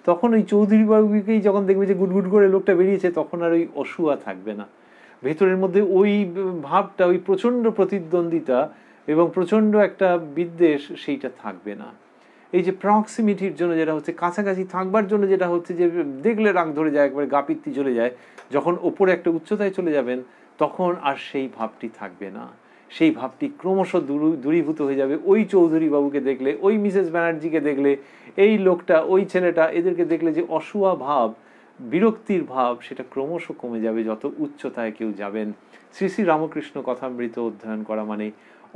A: তখন ওই চৌধুরী বাবুকেই যখন দেখবে যে গুটগুট করে লোকটা বেরিয়েছে, তখন আর ওই অসূয়া থাকবে না। ভেতরের মধ্যে ওই ভাবটা, ওই প্রচন্ড প্রতিদ্বন্দ্বিতা এবং প্রচন্ড একটা বিদ্বেষ, সেইটা থাকবে না। এই যে প্রক্সিমিটির জন্য যেটা হচ্ছে, কাছাকাছি থাকবার জন্য যেটা হচ্ছে যে দেখলে রাগ ধরে যায়, একবারে গাপিত্তি চলে যায়, যখন ওপরে একটা উচ্চতায় চলে যাবেন তখন আর সেই ভাবটি থাকবে না। সেই ভাবটি ক্রমশ দূরীভূত হয়ে যাবে। ওই চৌধুরী বাবুকে দেখলে, ওই মিসেস ব্যানার্জিকে দেখলে, এই লোকটা, ওই ছেলেটা, এদেরকে দেখলে যে অসূয়া ভাব, বিরক্তির ভাব, সেটা ক্রমশ কমে যাবে যত উচ্চতায় কেউ যাবেন। শ্রী শ্রী রামকৃষ্ণ কথামৃত অধ্যয়ন করা মানে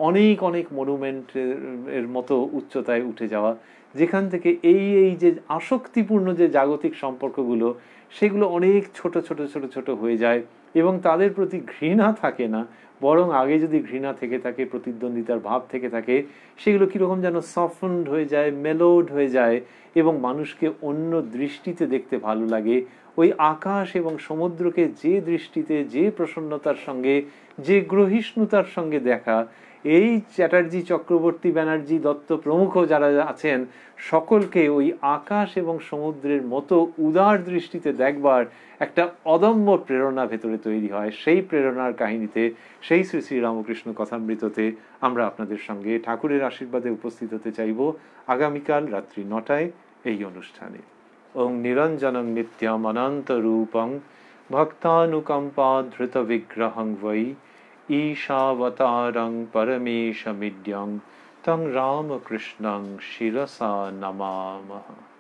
A: অনেক অনেক মনুমেন্টের মতো উচ্চতায় উঠে যাওয়া, যেখান থেকে এই যে আসক্তিপূর্ণ যে জাগতিক সম্পর্কগুলো, সেগুলো অনেক ছোট ছোট ছোট ছোট হয়ে যায় এবং তাদের প্রতি ঘৃণা থাকে না, বরং আগে যদি ঘৃণা থেকে থাকে, প্রতিদ্বন্দ্বিতার ভাব থেকে থাকে, সেগুলো কীরকম যেন সফটড হয়ে যায়, মেলোড হয়ে যায় এবং মানুষকে অন্য দৃষ্টিতে দেখতে ভালো লাগে। ওই আকাশ এবং সমুদ্রকে যে দৃষ্টিতে, যে প্রসন্নতার সঙ্গে, যে গ্রহিষ্ণুতার সঙ্গে দেখা, এই চ্যাটার্জি, চক্রবর্তী, ব্যানার্জি, দত্ত প্রমুখ যারা আছেন, সকলকে ওই আকাশ এবং সমুদ্রের মতো উদার দৃষ্টিতে দেখবার একটা অদম্য প্রেরণা ভেতরে তৈরি হয়। সেই প্রেরণার কাহিনীতে, সেই শ্রী শ্রী রামকৃষ্ণ কথামৃততে আমরা আপনাদের সঙ্গে ঠাকুরের আশীর্বাদে উপস্থিত হতে চাইব আগামীকাল রাত্রি 9টায় এই অনুষ্ঠানে। ওং নিরঞ্জনং নিত্যম অনন্ত রূপং ভক্তানুকম্পা ধৃত বিগ্রহং বৈ ঈশাবতারং পরমেশমিদ্যং তং রামকৃষ্ণং শিরসা নমামঃ।